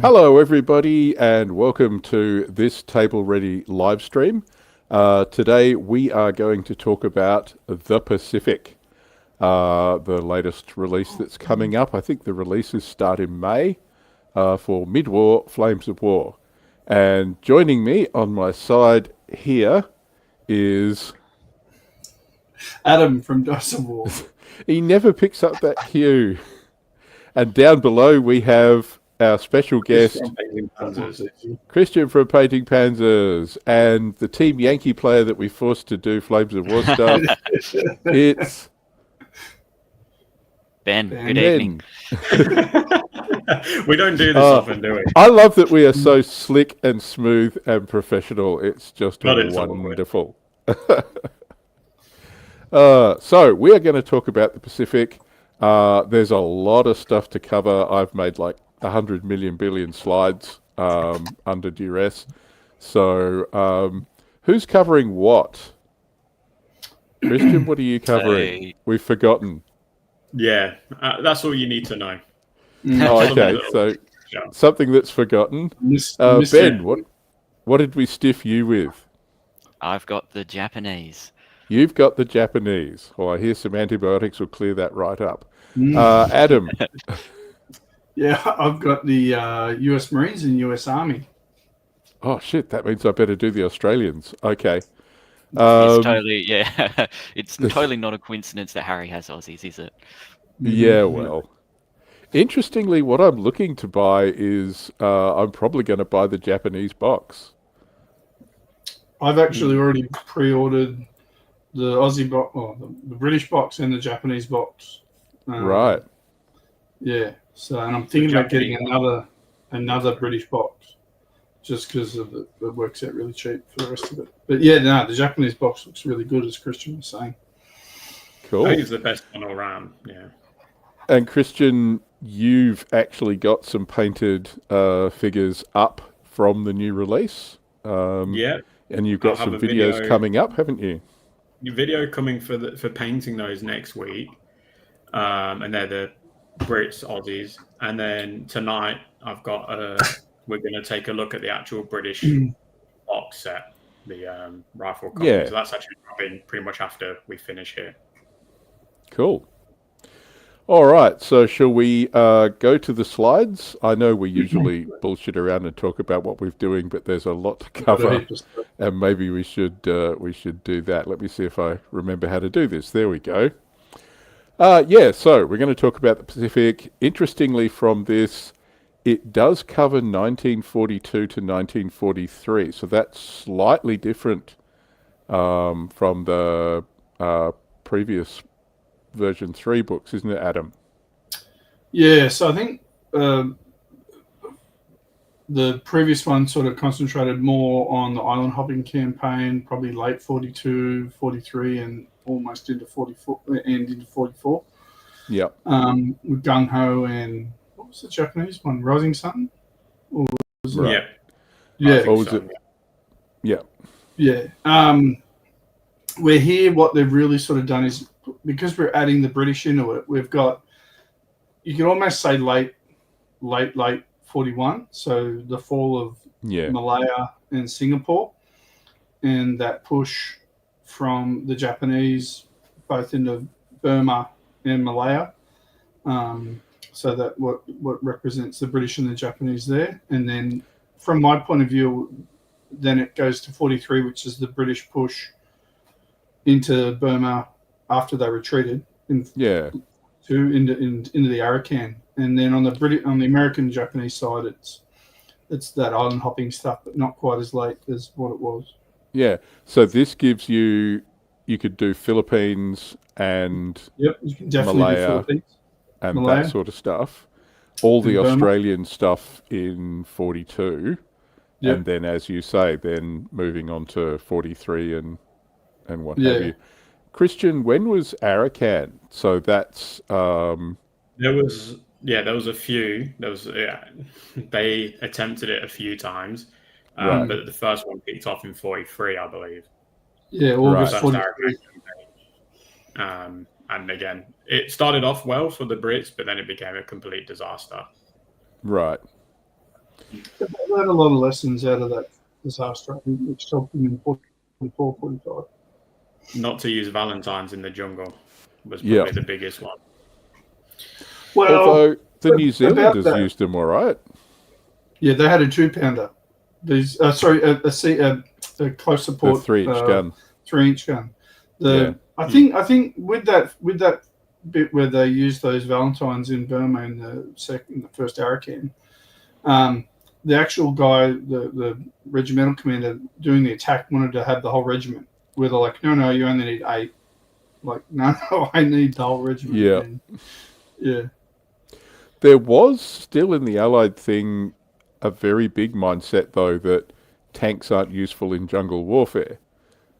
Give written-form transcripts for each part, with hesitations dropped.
Hello, everybody, and welcome to this Table Ready live stream. Today, we are going to talk about The Pacific, the latest release that's coming up. I think the releases start in May for Mid-War Flames of War. And joining me on my side here is. Adam from Dice of War. He never picks up that cue. And down below, we have our special guest, Kristian from Painting Panzers, and the Team Yankee player that we forced to do Flames of War stuff. It's Ben. Good evening. We don't do this often, do we? I love that we are so slick and smooth and professional. It's just wonderful. So we are going to talk about the Pacific. There's a lot of stuff to cover. I've made like 100 million billion slides under duress. So who's covering what? Kristian, what are you covering? We've forgotten. Yeah, that's all you need to know. Oh, okay. So something that's forgotten. Ben, what did we stiff you with? I've got the Japanese. You've got the Japanese. Well, I hear some antibiotics will clear that right up. Adam. Yeah, I've got the US Marines and US Army. Oh, shit. That means I better do the Australians. Okay. It's totally, it's totally not a coincidence that Harry has Aussies, is it? Yeah, well. Interestingly, what I'm looking to buy is I'm probably going to buy the Japanese box. I've actually already pre-ordered the Aussie box, the British box and the Japanese box. Right. Yeah. So, and I'm thinking about getting another British box, just because of it works out really cheap for the rest of it. But yeah, no, the Japanese box looks really good, as Kristian was saying. Cool. I think it's the best one all around. Yeah. And Kristian, you've actually got some painted figures up from the new release. Yeah. And you've got some videos coming up, haven't you? Your video coming for painting those next week, and they're the Brits, Aussies, and then tonight I've got we're going to take a look at the actual British box set, the rifle copy. Yeah. So that's actually coming pretty much after we finish here. Cool. All right, so shall we go to the slides? I know we usually bullshit around and talk about what we're doing, but there's a lot to cover, and maybe we should do that. Let me see if I remember how to do this. There we go. So we're going to talk about the Pacific. Interestingly, from this, it does cover 1942 to 1943, so that's slightly different from the previous version 3 books, isn't it, Adam? Yeah, so I think the previous one sort of concentrated more on the island hopping campaign, probably late 42, 43, and almost into 44 and into 44. Yep. With Gung Ho and what was the Japanese one? Rising Sun? Or was it? Right. Yeah. Or was it? Yeah. Yeah. We're here. What they've really sort of done is, because we're adding the British into it, we've got, you could almost say late 41. So the fall of Malaya and Singapore, and that push from the Japanese both into Burma and Malaya. So that what represents the British and the Japanese there. And then from my point of view, then it goes to 43, which is the British push into Burma after they retreated into the Arakan. And then on the American and Japanese side, it's that island hopping stuff, but not quite as late as what it was. Yeah. So this gives you could do Philippines and you can definitely Malaya do Philippines and that sort of stuff. All the Australian stuff in 42. Yep. And then, as you say, then moving on to 43 and what have you. Kristian, when was Arakan? So that's there was a few. They attempted it a few times, but the first one kicked off in 43, I believe. Yeah, August 43. And again, it started off well for the Brits, but then it became a complete disaster. Right. They learned a lot of lessons out of that disaster, which helped them in 44, 45. Not to use Valentine's in the jungle was probably the biggest one. Well, although the New Zealanders used them all right. Yeah, they had a 2-pounder. These, a close support, the 3-inch gun. 3-inch gun. I think with that bit where they used those Valentines in Burma in the first Arakan, the actual guy, the regimental commander doing the attack, wanted to have the whole regiment. Where they're like, no, you only need 8. Like, no, I need the whole regiment. Yeah. And, yeah. There was still in the Allied thing a very big mindset, though, that tanks aren't useful in jungle warfare.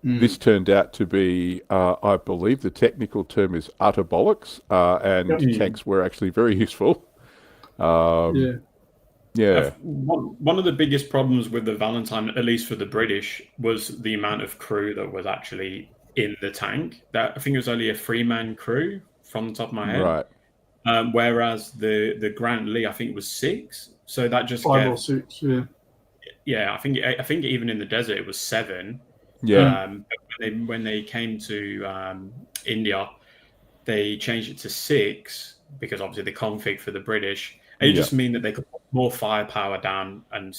This turned out to be, I believe the technical term is utter bollocks, and tanks were actually very useful. Yeah. One of the biggest problems with the Valentine, at least for the British, was the amount of crew that was actually in the tank. That I think it was only a 3-man crew from the top of my head. Right. Whereas the Grant Lee, I think it was 6. So that just 5 or 6, yeah. Yeah, I think even in the desert it was 7. Yeah. When they came to India, they changed it to 6 because obviously the config for the British. It just mean that they could put more firepower down and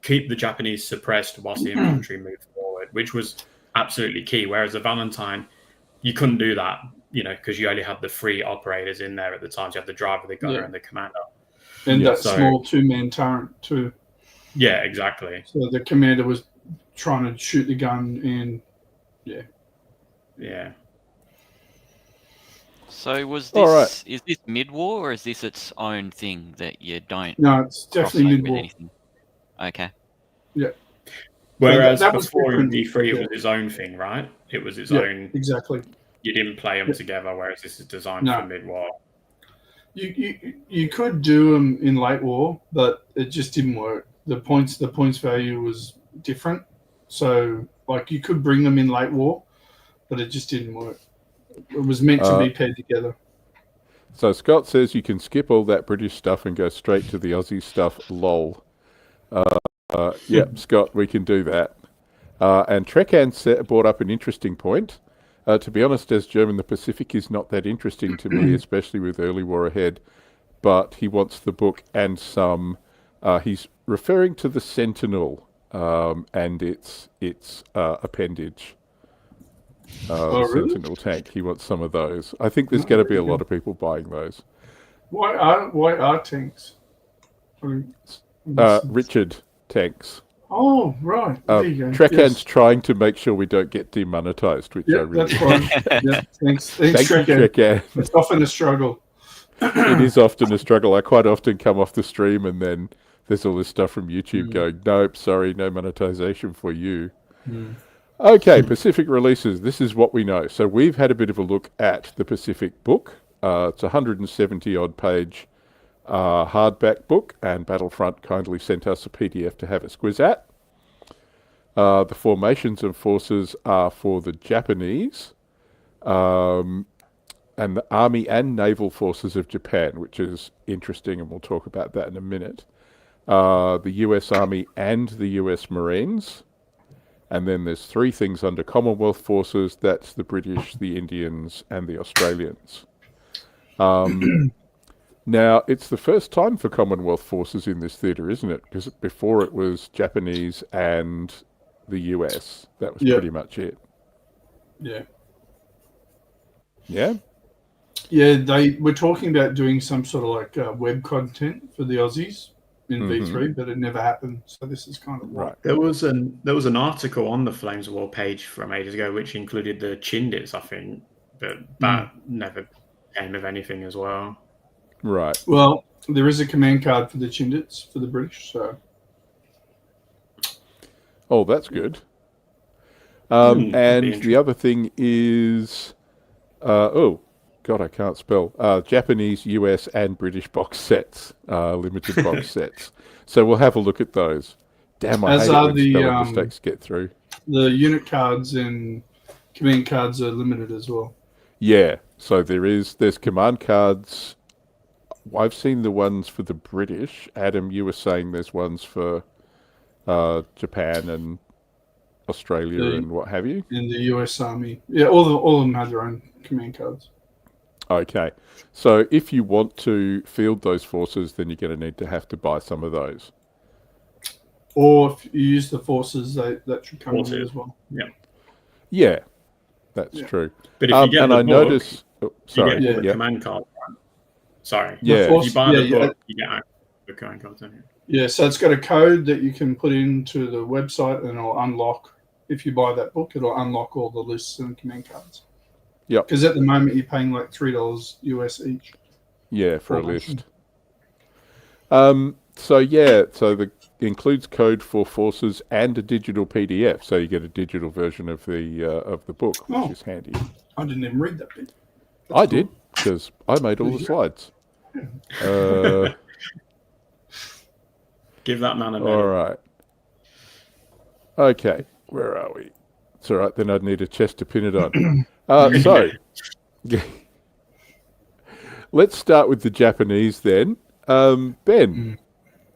keep the Japanese suppressed whilst the infantry moved forward, which was absolutely key. Whereas the Valentine, you couldn't do that, because you only had the 3 operators in there at the time. So you had the driver, the gunner, and the commander. And that small 2-man turret too. Yeah, exactly. So the commander was trying to shoot the gun and yeah. So is this mid-war or is this its own thing that you don't? No, it's definitely mid-war. Okay. Yeah. Whereas before in D3 it was its own thing, right? It was its own. Exactly. You didn't play them together, whereas this is designed for mid-war. You could do them in late war, but it just didn't work. The points value was different, so like you could bring them in late war, but it just didn't work. It was meant to be paired together. So Scott says you can skip all that British stuff and go straight to the Aussie stuff. Lol. Yep, Scott, we can do that. And Trekan brought up an interesting point. To be honest, as German, the Pacific is not that interesting to me, especially with early war ahead. But he wants the book and some. He's referring to the Sentinel and its appendage. Really? Sentinel tank. He wants some of those. I think there's going to be a lot of people buying those. Why are tanks? Richard tanks. Oh, right. There you go. Trekan's trying to make sure we don't get demonetized, which I really that's fine. Thanks Thank you, Trekan. It's often a struggle. It is often a struggle. I quite often come off the stream and then there's all this stuff from YouTube going, nope, sorry, no monetization for you. Okay, Pacific releases. This is what we know. So we've had a bit of a look at the Pacific book. It's a 170-odd page hardback book, and Battlefront kindly sent us a PDF to have a squiz at. The formations and forces are for the Japanese and the Army and Naval Forces of Japan, which is interesting, and we'll talk about that in a minute. The US Army and the US Marines. And then there's 3 things under Commonwealth forces. That's the British, the Indians, and the Australians. Now, it's the first time for Commonwealth forces in this theatre, isn't it? Because before it was Japanese and the US. That was pretty much it. Yeah. Yeah? Yeah, they were talking about doing some sort of like web content for the Aussies in V3, but it never happened. So this is kind of right. There was an article on the Flames of War page from ages ago which included the Chindits, I think, but that never came of anything as well. Right. Well, there is a command card for the Chindits for the British, so. Oh, that's good. And the other thing is, God, I can't spell. Japanese, US, and British box sets, limited box sets. So we'll have a look at those. Damn, I hate it when spelling mistakes get through. The unit cards and command cards are limited as well. Yeah, so there's command cards I've seen the ones for the British. Adam, you were saying there's ones for Japan and Australia and what have you. In the US Army, yeah, all of them have their own command cards. Okay, so if you want to field those forces, then you're going to have to buy some of those. Or if you use the forces, that should come with it as well. Yeah. Yeah, that's true. But if you get the book, notice, you get the command card. Sorry. Yeah. If you buy the book, you get the command cards in here. Yeah, so it's got a code that you can put into the website, and it'll unlock. If you buy that book, it'll unlock all the lists and command cards. Yeah. Because at the moment you're paying like $3 US each. Yeah, for a list. So the includes code for forces and a digital PDF, so you get a digital version of the book, which is handy. I didn't even read that bit. I did, because I made all the slides. Give that man a minute. All right. Okay, where are we? It's all right, then I'd need a chest to pin it on. So, let's start with the Japanese then. Ben,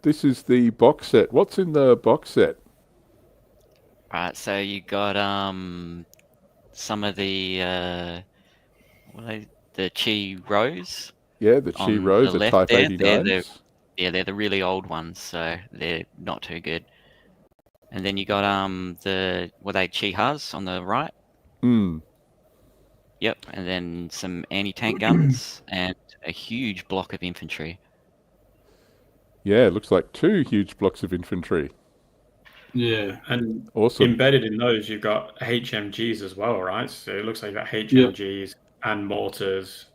this is the box set. What's in the box set? Right, so you got some of the Chi Rose. Yeah, the Chi Rose, the Type 89s. They're the really old ones, so they're not too good. And then you got the Chi Has on the right. Yep, and then some anti-tank guns and a huge block of infantry. Yeah, it looks like 2 huge blocks of infantry. Yeah. And awesome. Embedded in those, you've got HMGs as well, right? So it looks like you've got HMGs and mortars.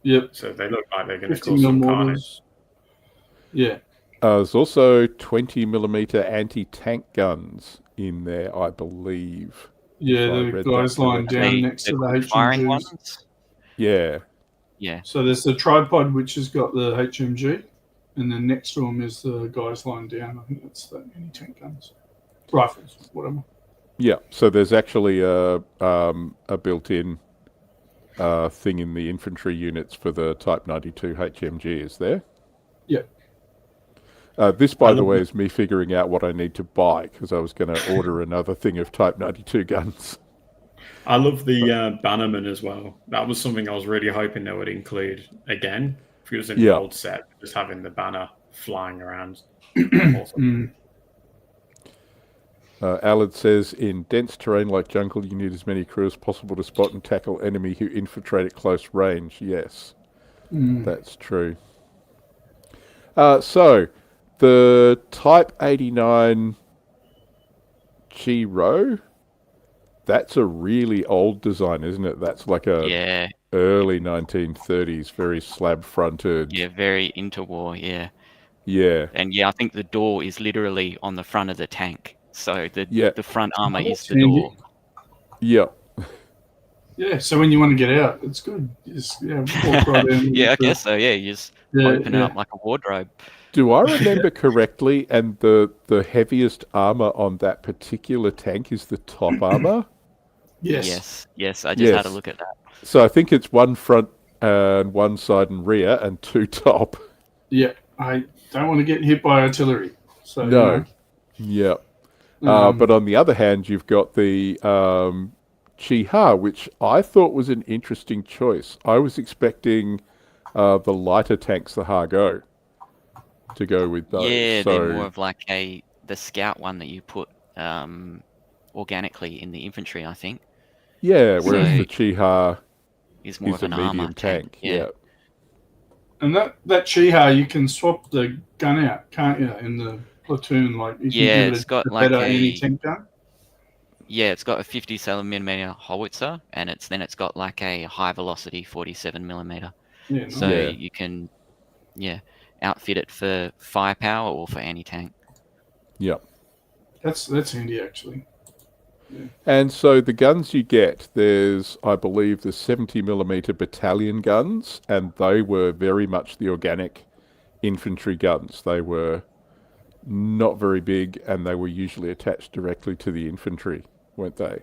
Yep. So they look like they're going to cause some carnage. Yeah. There's also 20mm anti-tank guns in there, I believe. Yeah, the guys lying down next to the HMGs. Yeah. Yeah. So there's the tripod, which has got the HMG, and then next to them is the guys lying down. I think that's the anti-tank guns. Rifles, whatever. Yeah, so there's actually a built-in thing in the infantry units for the Type 92 HMG, is there? Yeah. This, by the way, is me figuring out what I need to buy, because I was going to order another thing of Type 92 guns. I love the Bannerman as well. That was something I was really hoping they would include again. If it was in the old set, just having the banner flying around. Awesome. Alad says, in dense terrain like jungle, you need as many crew as possible to spot and tackle enemy who infiltrate at close range. Yes, that's true. So, the Type 89 Chi-Ro, that's a really old design, isn't it? That's like a early 1930s, very slab-fronted. Yeah, very interwar, yeah. Yeah. And I think the door is literally on the front of the tank. So the front armor is the door. Yeah. Yeah, so when you want to get out, it's good. Just, walk right in. I guess so, yeah. You just open it up like a wardrobe. Do I remember correctly, and the heaviest armor on that particular tank is the top armor? Yes. Yes, I just had a look at that. So I think it's 1 front and 1 side and rear and 2 top. Yeah, I don't want to get hit by artillery. So no. Yeah. But on the other hand, you've got the Chi-Ha, which I thought was an interesting choice. I was expecting the lighter tanks, the Ha-Go, to go with those. Yeah, they're more of like the scout one that you put organically in the infantry, I think. Yeah, whereas the Chi-Ha is more of an medium armor tank. Yeah. And that Chi-Ha, you can swap the gun out, can't you, in the platoon? Like, you can it's got like better anti-tank gun. Yeah, it's got a 57mm howitzer, and it's got like a high velocity 47mm. Yeah, nice. So you can outfit it for firepower or for anti-tank. Yeah. That's handy, actually. Yeah. And so the guns you get, there's, I believe, the 70mm battalion guns, and they were very much the organic infantry guns. They were not very big, and they were usually attached directly to the infantry, weren't they?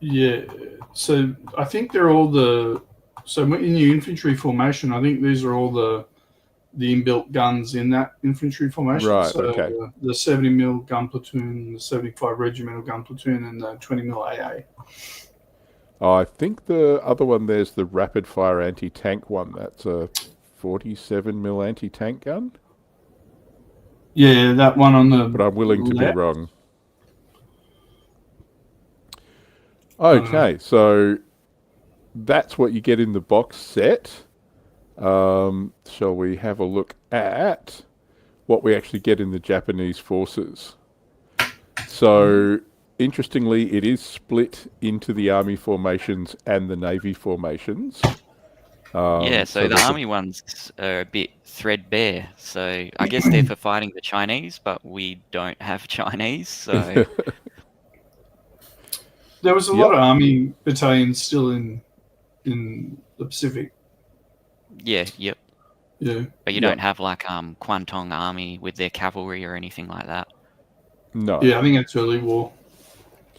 Yeah. So I think they're all so in your infantry formation, I think these are all the inbuilt guns in that infantry formation. Right, So okay. the 70mm gun platoon, the 75 regimental gun platoon, and the 20mm AA. I think the other one there's the rapid fire anti-tank one. That's a 47mm anti-tank gun. Yeah, that one on the But I'm willing to be left. wrong. Okay, so that's what you get in the box set. Shall we have a look at what we actually get in the Japanese forces? So, interestingly, it is split into the army formations and the navy formations. Yeah, so the army ones are a bit threadbare. So I guess they're for fighting the Chinese, but we don't have Chinese, so There was a lot of army battalions still in the Pacific. yeah, yep. Yeah. But you don't have like Kwantung Army with their cavalry or anything like that. No. Yeah, I think it's early war.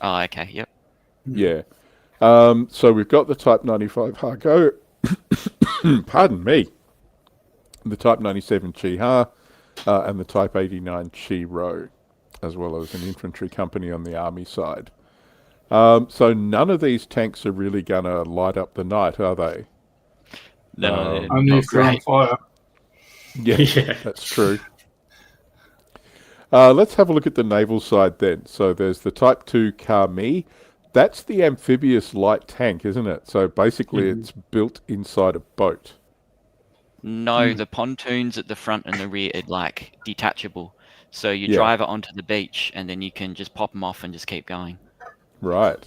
Oh, okay, yep. Yeah. So we've got the Type 95 Hargo. Pardon me. The Type 97 Chi-Ha and the Type 89 Chi-Ro, as well as an infantry company on the army side. So none of these tanks are really going to light up the night, are they? No, only if they're on fire. Yeah, that's true. Let's have a look at the naval side then. So there's the Type 2 Ka-Mi. That's the amphibious light tank, isn't it? So basically it's built inside a boat. No, the pontoons at the front and the rear are like detachable. So you drive it onto the beach and then you can just pop them off and just keep going. Right.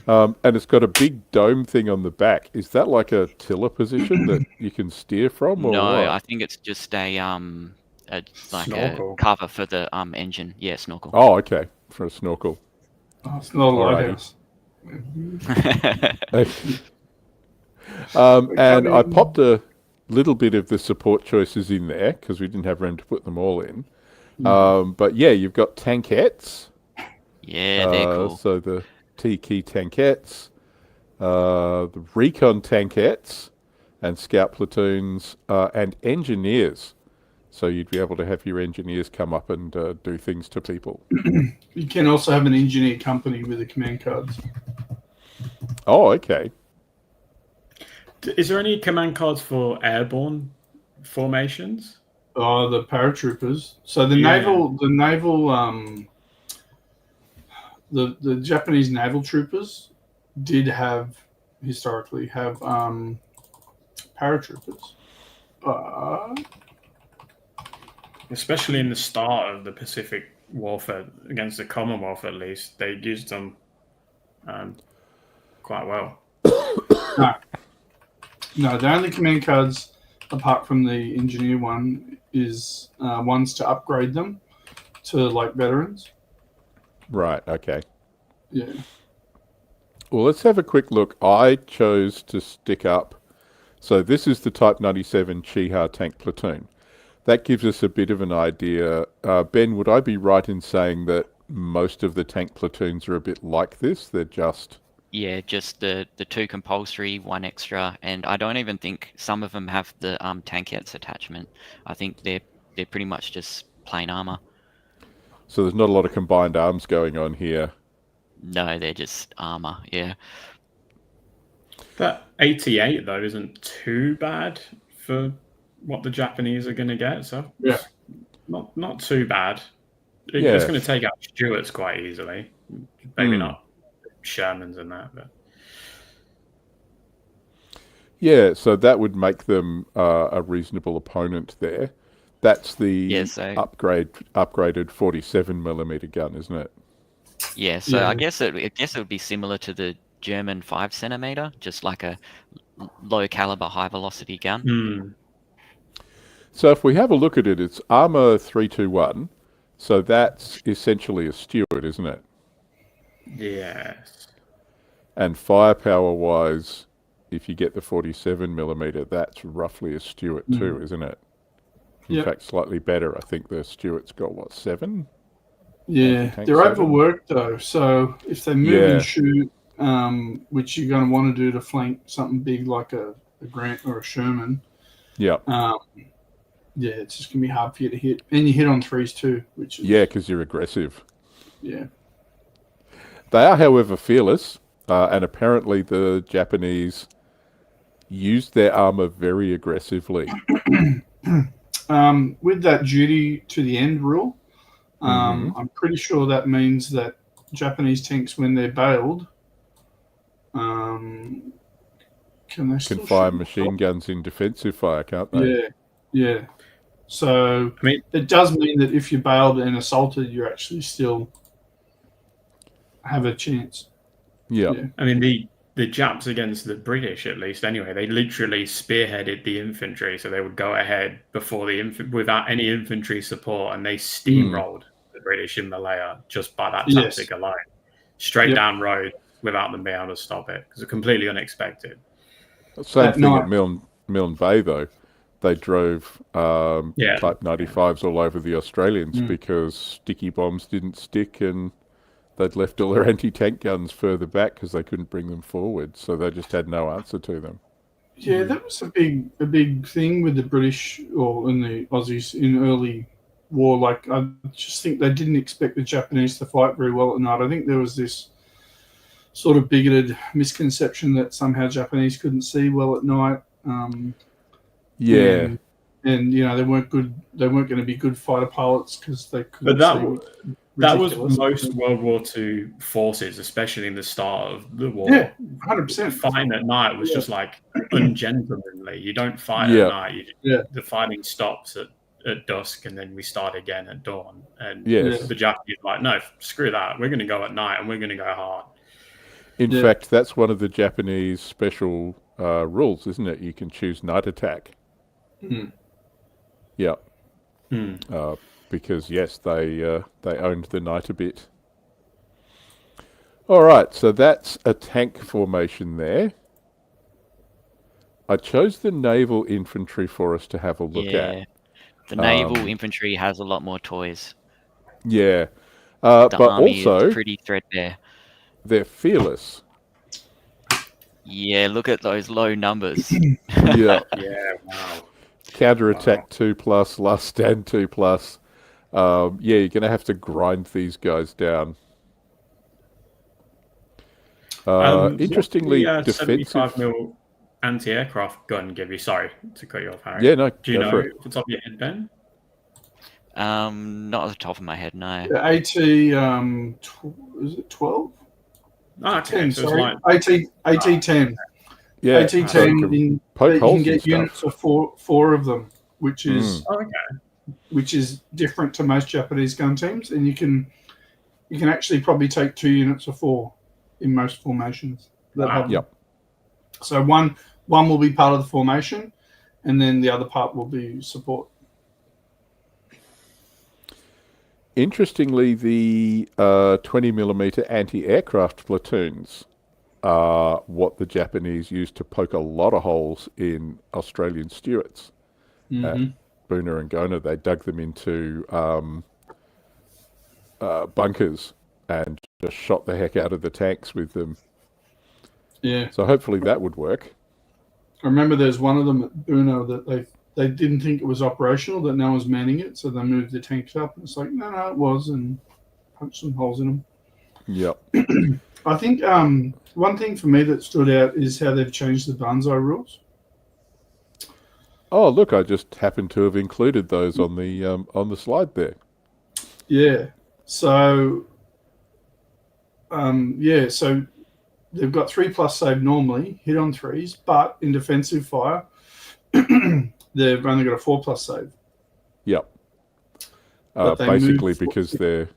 And it's got a big dome thing on the back. Is that like a tiller position that you can steer from? Or No, what? I think it's just a Snorkel. cover for the engine. Yeah, snorkel. Oh, okay. For a snorkel. Oh, it's not a lighthouse. And I popped a little bit of the support choices in there because we didn't have room to put them all in. But yeah, you've got tankettes. Yeah, they're cool. So the T-key tankettes, the recon tankettes, and scout platoons, and engineers. So you'd be able to have your engineers come up and do things to people. You can also have an engineer company with the command cards. Oh, okay. Is there any command cards for airborne formations? Oh, the paratroopers. So the the Japanese naval troopers did historically have paratroopers. Especially in the start of the Pacific warfare against the Commonwealth, at least they used them quite well. No, the only command cards apart from the engineer one is ones to upgrade them to like veterans. Right, okay. Yeah. Well, let's have a quick look. I chose to stick up. So this is the Type 97 Chi-Ha tank platoon. That gives us a bit of an idea. Ben, would I be right in saying that most of the tank platoons are a bit like this? They're just... Yeah, just the two compulsory, one extra, and I don't even think some of them have the tankettes attachment. I think they're pretty much just plain armor. So there's not a lot of combined arms going on here. No, they're just armor, yeah. That 88, though, isn't too bad for what the Japanese are going to get. So yeah, not too bad. It's going to take out Stuarts quite easily. Maybe not Shermans and that, but yeah. So that would make them a reasonable opponent there. That's the upgraded 47mm gun, isn't it? Yeah. So I guess it would be similar to the German 5cm, just like a low caliber, high velocity gun. So if we have a look at it, it's armor 321. So that's essentially a Stuart, isn't it? Yes. And firepower-wise, if you get the 47mm, that's roughly a Stuart too, isn't it? In fact, slightly better. I think the Stuart's got, what, 7? Yeah, they're overworked though. So if they move and shoot, which you're going to want to do to flank something big like a Grant or a Sherman, Yeah, it's just going to be hard for you to hit. And you hit on threes too, which is... Yeah, because you're aggressive. Yeah. They are, however, fearless, and apparently the Japanese used their armor very aggressively. With that duty to the end rule, I'm pretty sure that means that Japanese tanks, when they're bailed, can fire machine guns in defensive fire, can't they? Yeah. So it does mean that if you're bailed and assaulted, you actually still have a chance. Yeah. I mean, the Japs against the British, at least anyway, they literally spearheaded the infantry, so they would go ahead before without any infantry support, and they steamrolled the British in Malaya just by that tactic alone, straight down road without them being able to stop it, because it's completely unexpected. Same thing at Milne Bay, though. They drove Type 95s all over the Australians because sticky bombs didn't stick, and they'd left all their anti-tank guns further back because they couldn't bring them forward, so they just had no answer to them. Yeah, that was a big thing with the British and the Aussies in early war. Like, I just think they didn't expect the Japanese to fight very well at night. I think there was this sort of bigoted misconception that somehow Japanese couldn't see well at night. And you know, they weren't good. They weren't going to be good fighter pilots because they couldn't. But that was most World War II forces, especially in the start of the war. Yeah, 100%. Fighting at night was just like ungentlemanly. You don't fight at night. The fighting stops at dusk, and then we start again at dawn. And the Japanese are like, no, screw that. We're going to go at night, and we're going to go hard. In fact, that's one of the Japanese special rules, isn't it? You can choose night attack. Yeah. Because they owned the night a bit. All right, so that's a tank formation there. I chose the naval infantry for us to have a look at. The naval infantry has a lot more toys. Yeah, the but army also is pretty threadbare. They're fearless. Yeah, look at those low numbers. Yeah, wow. Counterattack 2+, last stand 2+. You're going to have to grind these guys down. Interestingly, the, defensive... 75mm anti-aircraft gun give you? Sorry to cut you off, Harry. Yeah, no, do you know off the top of your head, Ben? Not off the top of my head, no. The AT, is it 12? Oh, okay. 10, so sorry. AT-10. Yeah, AT-10, you can get units of four of them, which is which is different to most Japanese gun teams, and you can actually probably take 2 units of 4 in most formations. So one will be part of the formation, and then the other part will be support. Interestingly, the 20mm anti-aircraft platoons are what the Japanese used to poke a lot of holes in Australian Stuarts. At Boona and Gona, they dug them into bunkers and just shot the heck out of the tanks with them. Yeah. So hopefully that would work. I remember there's one of them at Boona that they didn't think it was operational, that no one was manning it, so they moved the tanks up. And it's like, no, it was, and punched some holes in them. Yep. I think one thing for me that stood out is how they've changed the Banzai rules. Oh, look, I just happened to have included those on the slide there. Yeah. So, so they've got 3+ save normally, hit on 3s, but in defensive fire, they've only got a 4+ save. Yep. Basically because they're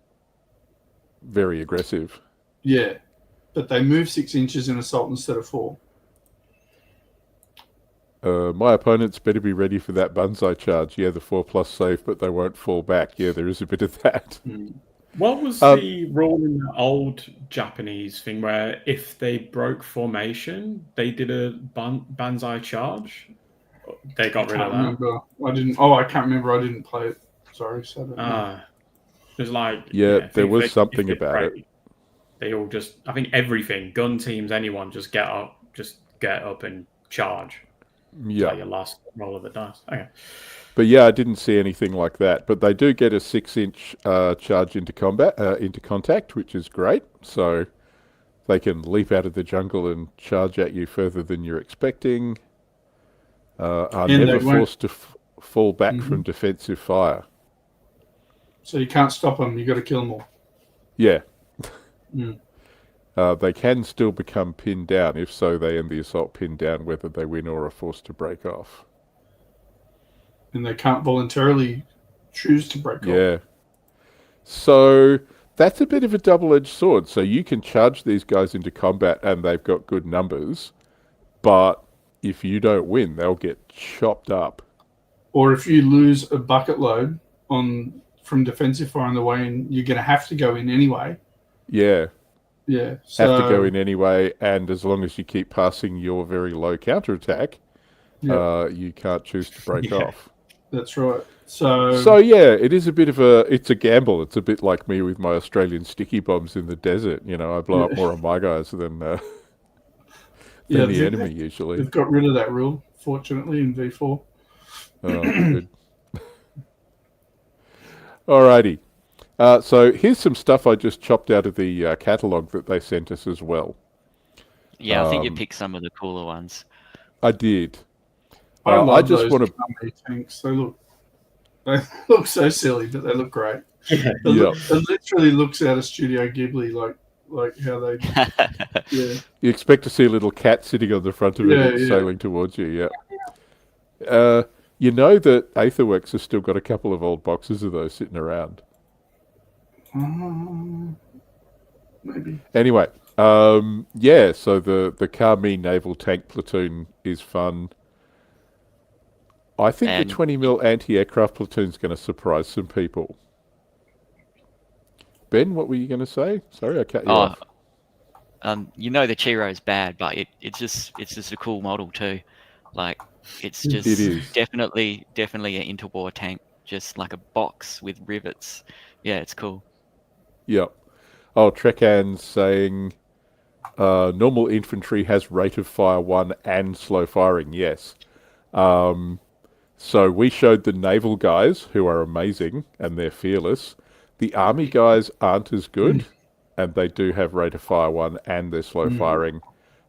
very aggressive. Yeah. But they move 6 inches in assault instead of 4. My opponents better be ready for that Banzai charge. Yeah, the 4+ save, but they won't fall back. Yeah, there is a bit of that. What was the rule in the old Japanese thing where if they broke formation, they did a Banzai charge? They got rid of that. I can't remember. I didn't play it. Sorry. So it was like... Yeah, there was something about it. They all just... I think everything, gun teams, anyone, just get up and charge. Yeah. Like your last roll of the dice. Okay. But yeah, I didn't see anything like that. But they do get a 6-inch charge into contact, which is great. So they can leap out of the jungle and charge at you further than you're expecting. Are And never forced to fall back from defensive fire. So you can't stop them. You got to kill them all. Yeah. Mm. They can still become pinned down. If so, they end the assault pinned down, whether they win or are forced to break off. And they can't voluntarily choose to break off. Yeah. So that's a bit of a double-edged sword. So you can charge these guys into combat and they've got good numbers, but if you don't win, they'll get chopped up. Or if you lose a bucket load from defensive fire on the way in, you're going to have to go in anyway. Yeah. Yeah. So, have to go in anyway, and as long as you keep passing your very low counterattack, you can't choose to break off. That's right. So yeah, it is a bit of it's a gamble. It's a bit like me with my Australian sticky bombs in the desert. You know, I blow up more of my guys than the enemy usually. They've got rid of that rule, fortunately, in V4. Oh, good. Alrighty. So here's some stuff I just chopped out of the catalogue that they sent us as well. Yeah, I think you picked some of the cooler ones. I did. I love those tanks. They look so silly, but they look great. It literally looks out of Studio Ghibli, like how they. Yeah. You expect to see a little cat sitting on the front of it and sailing towards you. Yeah. You know that Aetherworks has still got a couple of old boxes of those sitting around. Maybe. Anyway, so the Kami naval tank platoon is fun. I think the 20mm anti-aircraft platoon is going to surprise some people. Ben, what were you going to say? Sorry, I cut you off. You know the Chiro's bad, but it's just a cool model too. Like it is definitely an interwar tank, just like a box with rivets. Yeah, it's cool. Yep. Oh, Trekan's saying normal infantry has rate of fire 1 and slow firing. Yes. So we showed the naval guys, who are amazing and they're fearless. The army guys aren't as good, and they do have rate of fire 1 and they're slow firing,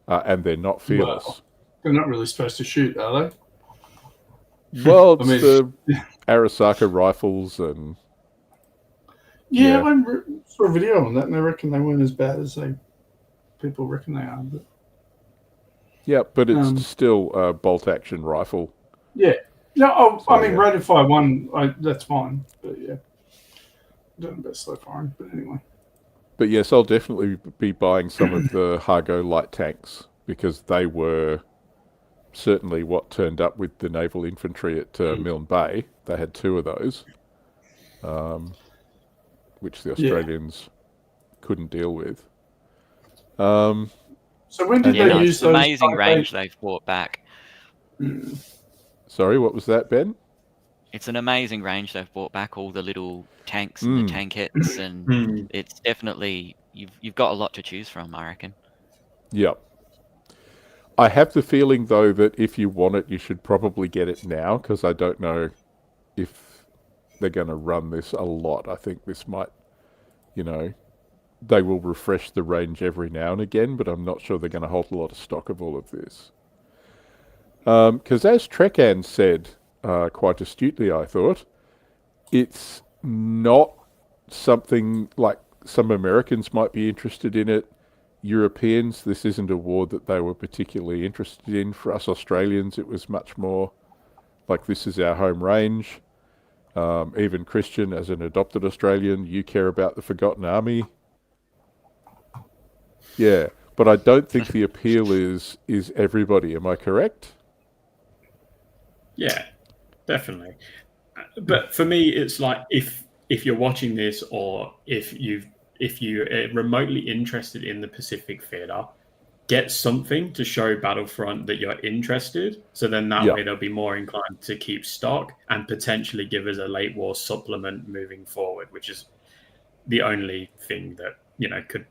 and they're not fearless. Well, they're not really supposed to shoot, are they? Well, it's the Arasaka rifles and... Yeah, I saw a video on that, and they reckon they weren't as bad as people reckon they are. But... Yeah, but it's still a bolt-action rifle. Yeah. No, I mean, rate of fire 1, that's fine. But yeah, I don't know about slow firing, but anyway. But yes, I'll definitely be buying some of the Hargo light tanks, because they were certainly what turned up with the naval infantry at Milne Bay. They had 2 of those, which the Australians couldn't deal with. So when did they use those? Amazing range they've brought back. Sorry, what was that, Ben? It's an amazing range they've brought back, all the little tanks and the tankettes, and it's definitely you've got a lot to choose from, I reckon. Yep. I have the feeling, though, that if you want it, you should probably get it now, because I don't know if they're going to run this a lot. I think this might, they will refresh the range every now and again, but I'm not sure they're going to hold a lot of stock of all of this. Because as Trekan said, quite astutely, I thought, it's not something like some Americans might be interested in it. Europeans, this isn't a war that they were particularly interested in. For us Australians, it was much more like, this is our home range. Even Kristian, as an adopted Australian, you care about the Forgotten Army. Yeah, but I don't think the appeal is everybody. Am I correct? Yeah, definitely. But for me, it's like if you're watching this, or if you're remotely interested in the Pacific Theatre, get something to show Battlefront that you're interested. So then that way they'll be more inclined to keep stock and potentially give us a late war supplement moving forward, which is the only thing that could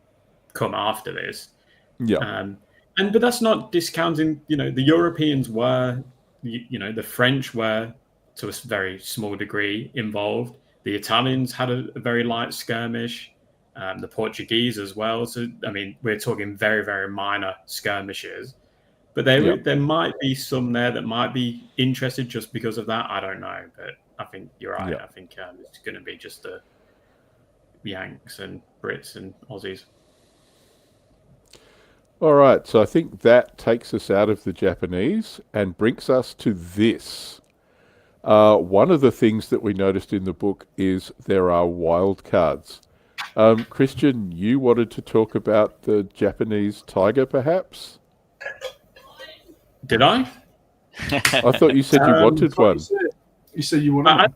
come after this. Yeah. But that's not discounting. The Europeans were. The French were to a very small degree involved. The Italians had a very light skirmish, the Portuguese as well. So, I mean, we're talking very, very minor skirmishes. But there might be some there that might be interested just because of that. I don't know. But I think you're right. Yeah. I think it's going to be just the Yanks and Brits and Aussies. All right, so I think that takes us out of the Japanese and brings us to this. One of the things that we noticed in the book is there are wildcards. Kristian, you wanted to talk about the Japanese tiger, perhaps? Did I? I thought you said you wanted one. You said you wanted one.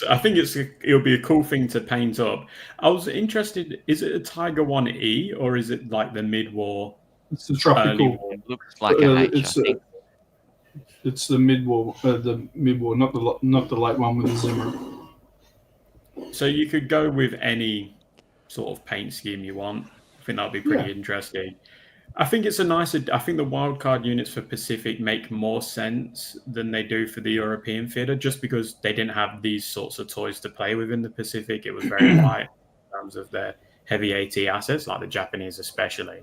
I think it'll be a cool thing to paint up. I was interested. Is it a Tiger 1E or is it like the mid-war? It's the tropical. It looks like a H, I think. It's the mid-war, not the late one with the zimmer. So you could go with any sort of paint scheme you want. I think that'll be pretty interesting. I think it's I think the wildcard units for Pacific make more sense than they do for the European theatre, just because they didn't have these sorts of toys to play with in the Pacific. It was very light in terms of their heavy AT assets, like the Japanese especially.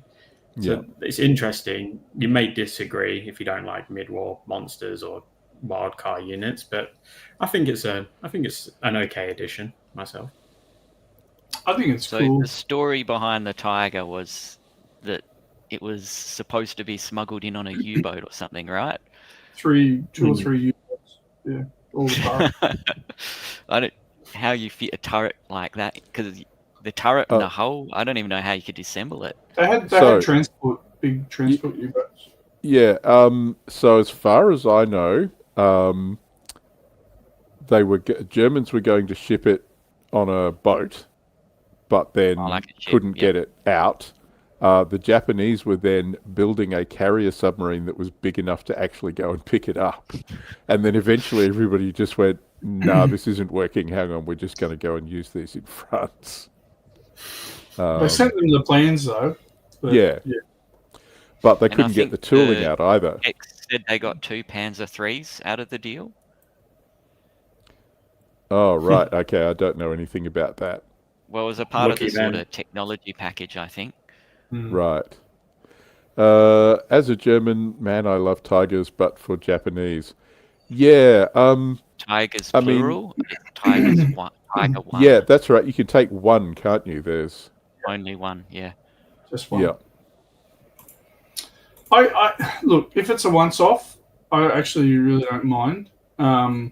So it's interesting. You may disagree if you don't like mid-war monsters or wildcard units, but I think it's an okay addition myself. I think it's cool. The story behind the tiger was that it was supposed to be smuggled in on a U-boat or something, right? Two or three U-boats. Yeah, all the time. I don't how you fit a turret like that, because the turret and the hull, I don't even know how you could disassemble it. They had big transport U-boats. Yeah. So as far as I know, Germans were going to ship it on a boat, but then couldn't get it out. The Japanese were then building a carrier submarine that was big enough to actually go and pick it up. And then eventually everybody just went, nah, this isn't working. Hang on, we're just going to go and use these in France. They sent them the plans, though. But, but they couldn't get the tooling out either. X said they got 2 Panzer 3s out of the deal. Oh, right. Okay, I don't know anything about that. Well, it was a part of the sort of technology package, I think. Right. As a German man, I love tigers, but for Japanese. Yeah. Tigers plural? Tigers one. Tiger one. Yeah, that's right. You can take one, can't you? There's only one, yeah. Just one. Yeah. I look, if it's a once-off, I actually really don't mind. And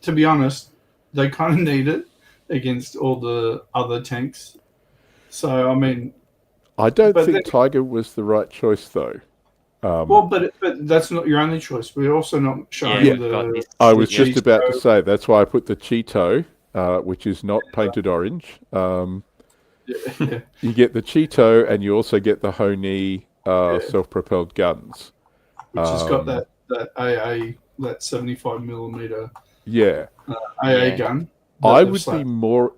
to be honest, they kind of need it against all the other tanks. So, I mean... I don't think Tiger was the right choice, though. Well, but that's not your only choice. We're also not showing the... I was just about to say, that's why I put the Cheeto, which is not painted orange. You get the Cheeto, and you also get the Honey self-propelled guns. Which has got that AA, that 75mm AA gun. I would be more...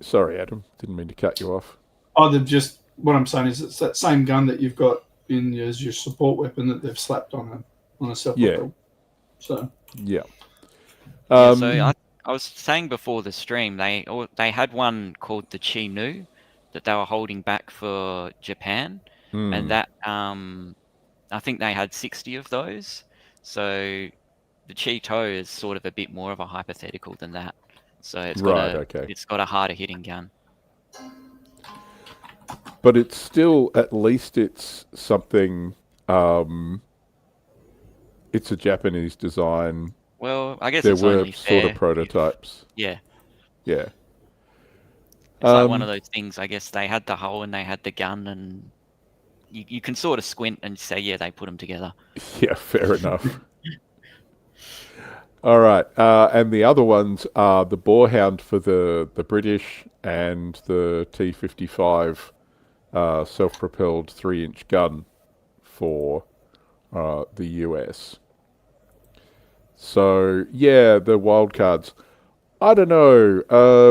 Sorry, Adam. Didn't mean to cut you off. Oh, they've just... What I'm saying is it's that same gun that you've got as your support weapon that they've slapped on a self-propelled. So so I was saying before the stream, they had one called the Chi Nu that they were holding back for Japan, and that I think they had 60 of those. So the Cheeto is sort of a bit more of a hypothetical than that. So it's got a harder hitting gun. But it's still, at least it's something, it's a Japanese design. Well, I guess there it's were only sort fair of prototypes. Yeah. It's like one of those things, I guess they had the hull and they had the gun, and you can sort of squint and say, yeah, they put them together. Yeah, fair enough. All right, and the other ones are the Boarhound for the British and the T-55 self-propelled 3-inch gun for the US. So, yeah, the wildcards. I don't know.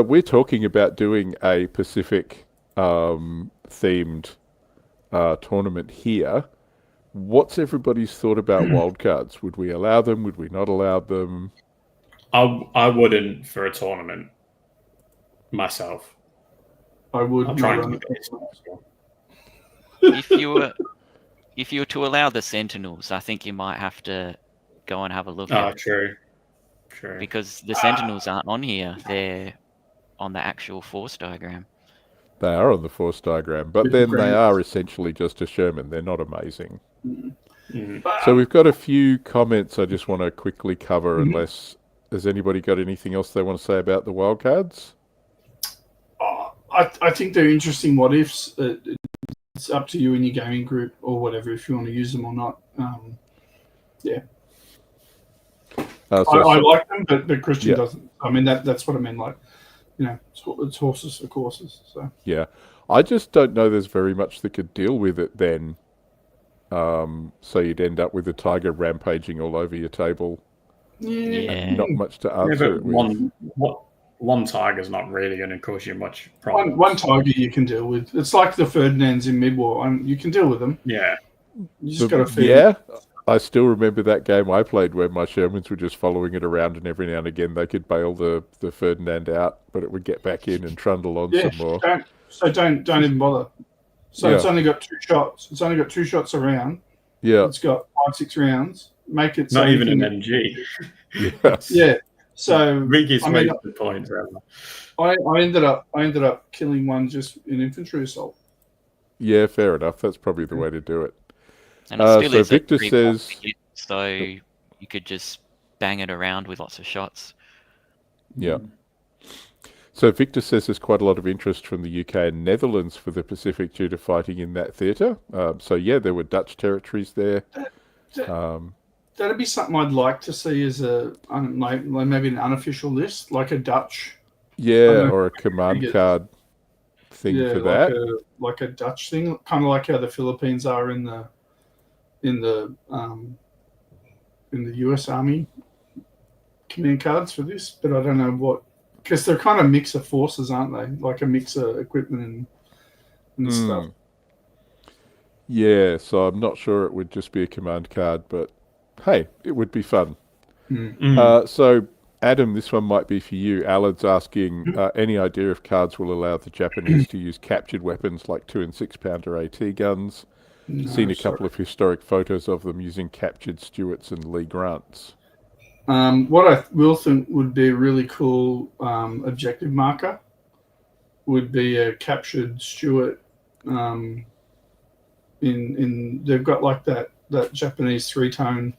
We're talking about doing a Pacific themed tournament here. What's everybody's thought about wildcards? Would we allow them? Would we not allow them? I wouldn't for a tournament myself. I would. I'm trying to make it as possible. If you were to allow the Sentinels, I think you might have to go and have a look at it. True. Because the Sentinels aren't on here. They're on the actual force diagram. They are on the force diagram, but then they are essentially just a Sherman. They're not amazing. So we've got a few comments I just want to quickly cover, unless has anybody got anything else they want to say about the wildcards? I think they're interesting what ifs. It's up to you in your gaming group or whatever if you want to use them or not. Yeah. I like them, but Kristian doesn't. I mean, that's what I mean. Like, it's horses for courses. So yeah, I just don't know there's very much that could deal with it then. So you'd end up with a tiger rampaging all over your table. Yeah. And not much to answer it with. One tiger's not really going to cause you much problem. One tiger you can deal with. It's like the Ferdinands in mid-war. You can deal with them. Yeah. You just got to feed them. I still remember that game I played where my Shermans were just following it around, and every now and again they could bail the Ferdinand out, but it would get back in and trundle on some more. Don't even bother. So it's only got 2 shots. It's only got 2 shots around. Yeah. It's got 5-6 rounds. Make it not even an MG. Yes. Yeah. So biggest wasted points ever. I ended up killing one just in infantry assault. Yeah, fair enough. That's probably the way to do it. And it still is Victor says, so you could just bang it around with lots of shots. Yeah. So Victor says there's quite a lot of interest from the UK and Netherlands for the Pacific due to fighting in that theatre. So yeah, there were Dutch territories there. That'd be something I'd like to see as maybe an unofficial list, like a Dutch. Yeah, or a command card thing for that. Like a Dutch thing, kind of like how the Philippines are in the US Army command cards for this, but I don't know what, because they're kind of mix of forces, aren't they? Like a mix of equipment and stuff. Yeah, so I'm not sure it would just be a command card, but hey, it would be fun. So, Adam, this one might be for you. Alan's asking, any idea if cards will allow the Japanese to use captured weapons like 2 and 6 pounder AT guns? Seen a couple of historic photos of them using captured Stuarts and Lee Grants. What I will think would be a really cool objective marker would be a captured Stuart. They've got like that Japanese 3-tone.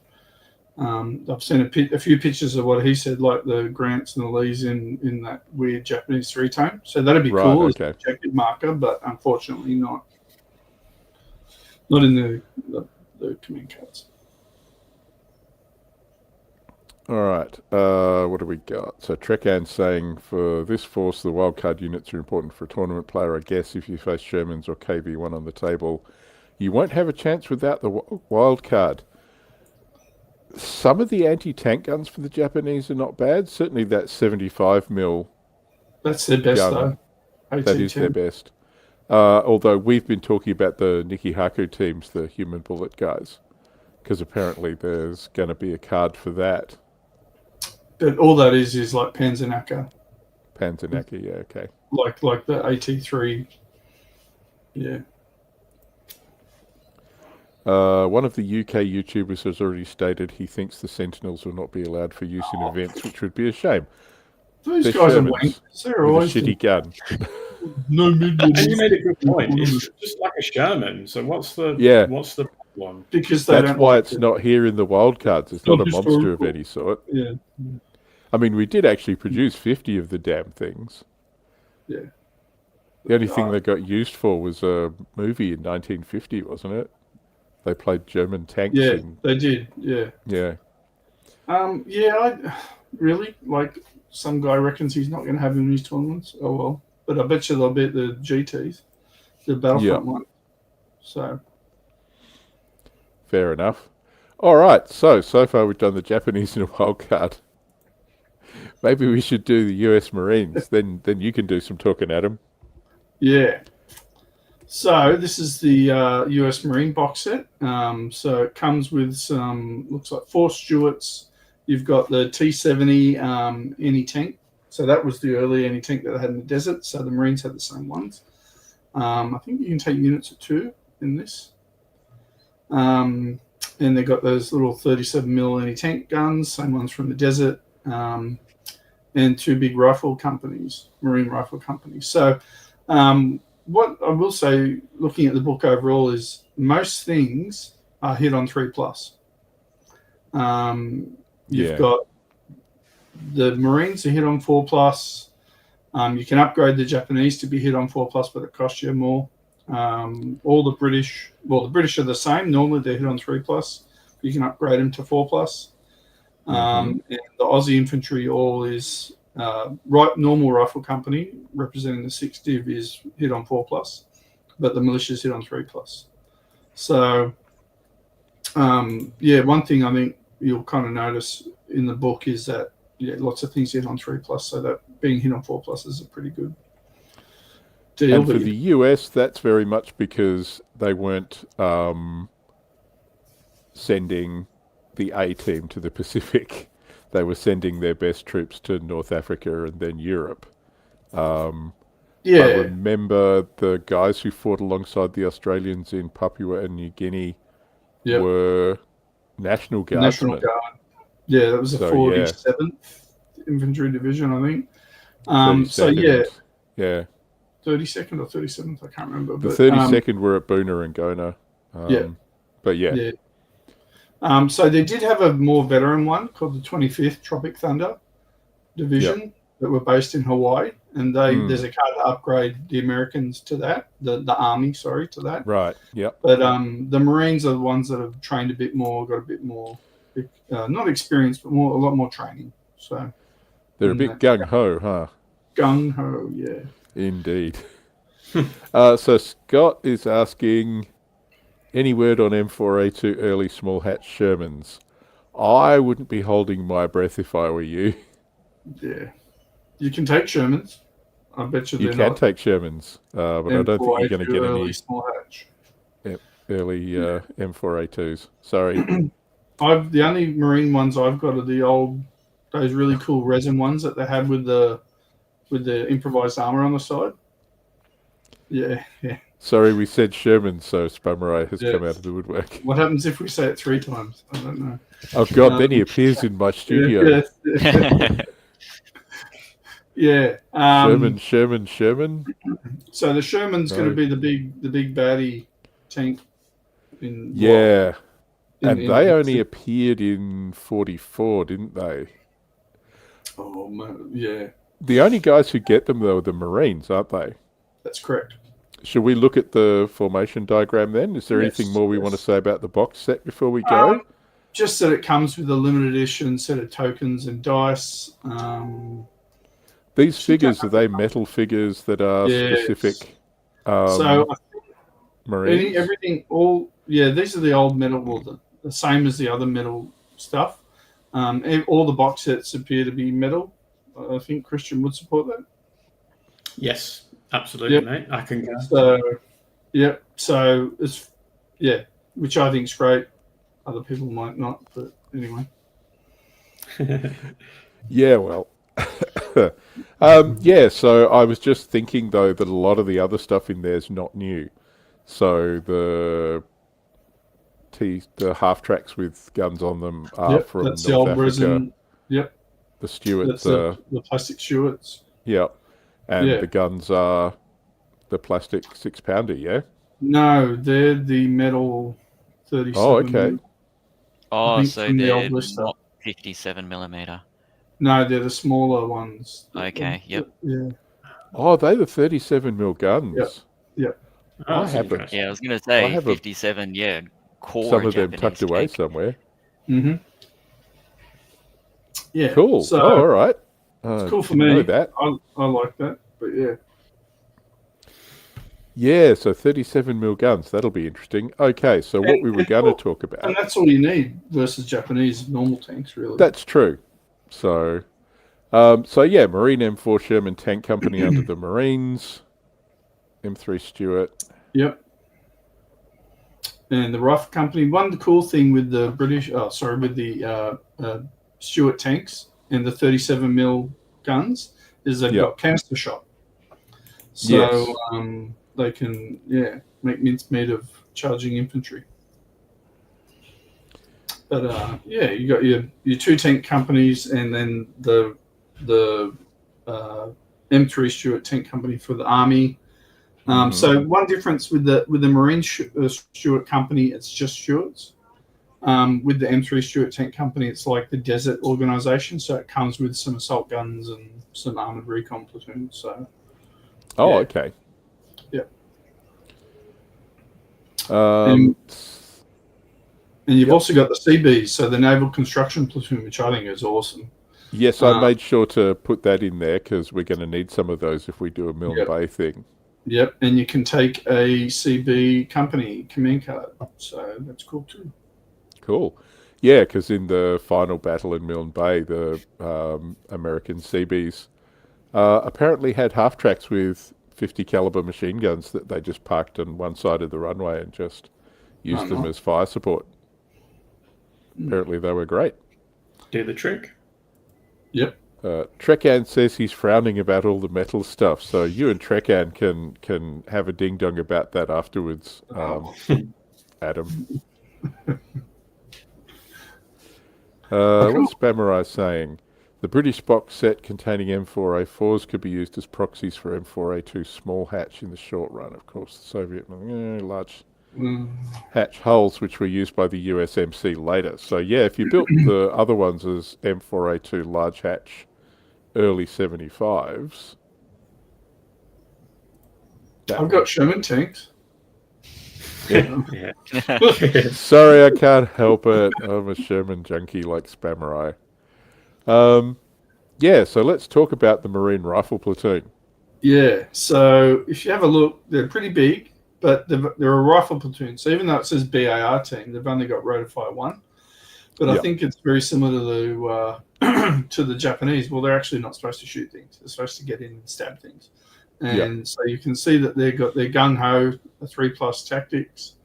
I've seen a few pictures of what he said, like the Grants and the Lees in that weird Japanese 3-tone. So that'd be cool as an objective marker, but unfortunately not in the command cards. All right. What do we got? So Trekan's saying, for this force, the wildcard units are important for a tournament player. I guess if you face Shermans or KV-1 on the table, you won't have a chance without the wildcard. Some of the anti-tank guns for the Japanese are not bad. Certainly that 75mm. That's their best, gun, though. That is their best. Although we've been talking about the Nikihaku teams, the human bullet guys, because apparently there's going to be a card for that. But all that is like Panzernaka. Panzernaka, yeah, okay. Like the AT3, yeah. One of the UK YouTubers has already stated he thinks the Sentinels will not be allowed for use in events, which would be a shame. Those guys are wankers. They're always a shitty gun. No mid. And you made a good point. It's just like a Sherman. So what's the problem? Because that's why it's not here in the wildcards. It's not a monster of any sort. Yeah. I mean, we did actually produce 50 of the damn things. Yeah. The only thing they got used for was a movie in 1950, wasn't it? They played German tanks. Yeah, they did. Yeah. Yeah. I really, like, some guy reckons he's not going to have them in his tournaments. Oh well, but I bet you they'll be at the GTs, the Battlefront one. So. Fair enough. All right. So far we've done the Japanese in a wild card. Maybe we should do the US Marines. Then you can do some talking, Adam. Yeah. So this is the US Marine box set. So it comes with some, looks like 4 Stuarts. You've got the T-70 anti-tank. So that was the early anti-tank that they had in the desert. So the Marines had the same ones. I think you can take units of 2 in this. And they've got those little 37mm anti-tank guns, same ones from the desert, and 2 big rifle companies, Marine rifle companies. So what I will say, looking at the book overall, is most things are hit on 3+. You've got the Marines are hit on 4+. You can upgrade the Japanese to be hit on 4+, but it costs you more. All the British, the British are the same. Normally they're hit on 3+. You can upgrade them to 4+. And the Aussie infantry all is normal rifle company representing the 6th Div is hit on 4+, but the militia's hit on 3+. So one thing I think you'll kind of notice in the book is that lots of things hit on 3+, so that being hit on 4+ is a pretty good deal. And for the US, that's very much because they weren't sending the A team to the Pacific. They were sending their best troops to North Africa and then Europe. I remember the guys who fought alongside the Australians in Papua and New Guinea were National Guardsmen. National Guard. Yeah, that was the 47th Infantry Division, I think. 32nd or 37th, I can't remember. The 32nd were at Boona and Gona. So they did have a more veteran one called the 25th Tropic Thunder Division that were based in Hawaii, and there's a card to upgrade the Americans to that, the Army, to that. Right, yep. But the Marines are the ones that have trained a bit more, got a bit more, not experience, but a lot more training. So they're a bit gung-ho, huh? Gung-ho, yeah. Indeed. So Scott is asking, any word on M4A2 early small hatch Shermans? I wouldn't be holding my breath if I were you. Yeah. You can take Shermans. I bet you can take Shermans, but I don't think you're going to get any small hatch. Early M4A2s. Sorry. The only Marine ones I've got are those really cool resin ones that they had with the improvised armor on the side. Yeah. Sorry, we said Sherman, so Spummeray has come out of the woodwork. What happens if we say it 3 times? I don't know. Oh God, then he appears in my studio. Sherman. So the Sherman's going to be the big baddie tank. And they only appeared in 44, didn't they? Oh man, yeah. The only guys who get them though are the Marines, aren't they? That's correct. Should we look at the formation diagram then? Is there anything more we want to say about the box set before we go? Just that it comes with a limited edition set of tokens and dice. These figures, are they metal figures that are specific? So Marines? These are the old metal, the same as the other metal stuff. All the box sets appear to be metal. I think Kristian would support that. Yes, absolutely, mate. I can go. So it's which I think is great. Other people might not, but anyway. Well. So I was just thinking though that a lot of the other stuff in there is not new. So the half tracks with guns on them are from that's North the old Africa. resin. Yep. The Stuarts. The plastic Stuarts. Yep. And the guns are the plastic 6-pounder, yeah? No, they're the metal 37. Oh, okay. Oh, so they're not 57mm. No, they're the smaller ones. Okay, yep. Yeah. Oh, they're the 37mm guns. Yep. I haven't. Yeah, I was going to say 57, core some of them Japanese tucked away tank. somewhere. Mm-hmm. Yeah. Cool. So, all right. It's cool for me. Know that. I like that, but yeah. Yeah, so 37mm guns. That'll be interesting. Okay, so what we were going to talk about. And that's all you need versus Japanese normal tanks, really. That's true. So, Marine M4 Sherman Tank Company under the Marines. M3 Stuart. Yep. And the rifle company. One cool thing with the with the Stuart tanks and the 37mm guns is they've got canister shot. So they can make mincemeat of charging infantry. But you got your 2 tank companies, and then the M3 Stuart tank company for the army. So one difference with the Marine Stuart company, it's just Stuarts. With the M3 Stuart tank company, it's like the desert organization, so it comes with some assault guns and some armored recon platoons. So. Okay. Yep. And you've also got the CBs, so the Naval Construction Platoon, which I think is awesome. Yes, I made sure to put that in there because we're going to need some of those if we do a Milne Bay thing. Yep, and you can take a CB company command card, so that's cool too. Cool. Yeah, because in the final battle in Milne Bay, the American CBs apparently had half-tracks with 50 caliber machine guns that they just parked on one side of the runway and just used them as fire support. Apparently they were great. Do the trick. Yep. Trekan says he's frowning about all the metal stuff, so you and Trekan can have a ding-dong about that afterwards, Adam. What's Spamerai saying? The British box set containing M4A4s could be used as proxies for M4A2 small hatch in the short run. Of course, the Soviet large hatch hulls, which were used by the USMC later. So yeah, if you built the other ones as M4A2 large hatch early 75s. I've got Sherman tanks. Yeah. Sorry, I can't help it. I'm a Sherman junkie like Spamerai. So let's talk about the Marine Rifle Platoon. Yeah, so if you have a look, they're pretty big, but they're a rifle platoon. So even though it says BAR team, they've only got rate of fire 1. But I think it's very similar to the Japanese. Well, they're actually not supposed to shoot things. They're supposed to get in and stab things. And so you can see that they've got their gung-ho, the 3+ tactics,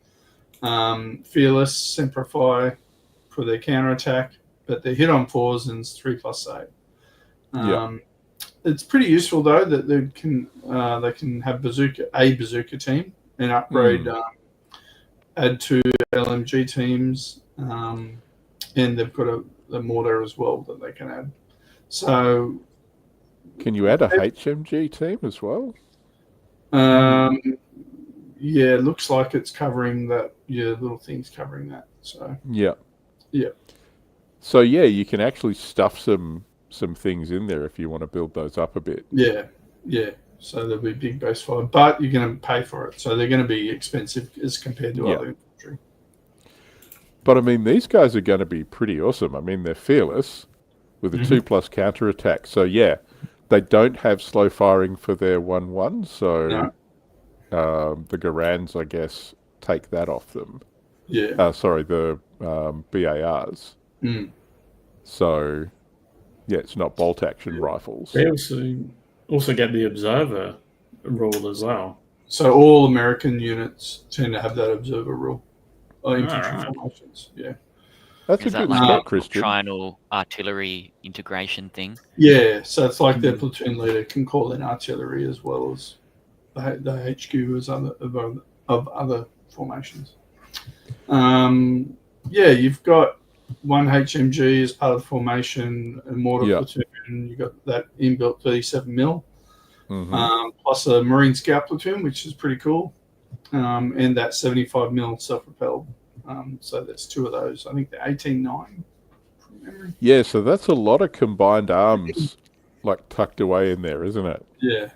fearless, simplify for their counterattack, but they hit on 4s and it's 3+ save. It's pretty useful though that they can have a bazooka team and upgrade, add 2 LMG teams, and they've got a mortar as well that they can add. So, can you add a HMG team as well? Yeah, it looks like it's covering that. Yeah, little things covering that. So yeah. So yeah, you can actually stuff some things in there if you want to build those up a bit. Yeah. So there'll be big base fire, but you're going to pay for it. So they're going to be expensive as compared to other infantry. But I mean, these guys are going to be pretty awesome. I mean, they're fearless with a 2+ counterattack. So yeah, they don't have slow firing for their 1-1. So the Garans, I guess, take that off them. Yeah. The BARs. So yeah, it's not bolt action rifles. They also get the observer rule as well. So all American units tend to have that observer rule. Infantry formations. Yeah. That's Is a good like spot, a Kristian. triangle artillery integration thing? Yeah, so it's like their platoon leader can call in artillery as well as the HQ as of other formations. You've got 1 HMG as part of the formation, a mortar platoon. You've got that inbuilt 37mm, plus a Marine Scout platoon, which is pretty cool, and that 75mm self-propelled. So that's 2 of those. I think they're 18-9 from memory. Yeah, so that's a lot of combined arms like tucked away in there, isn't it? Yeah.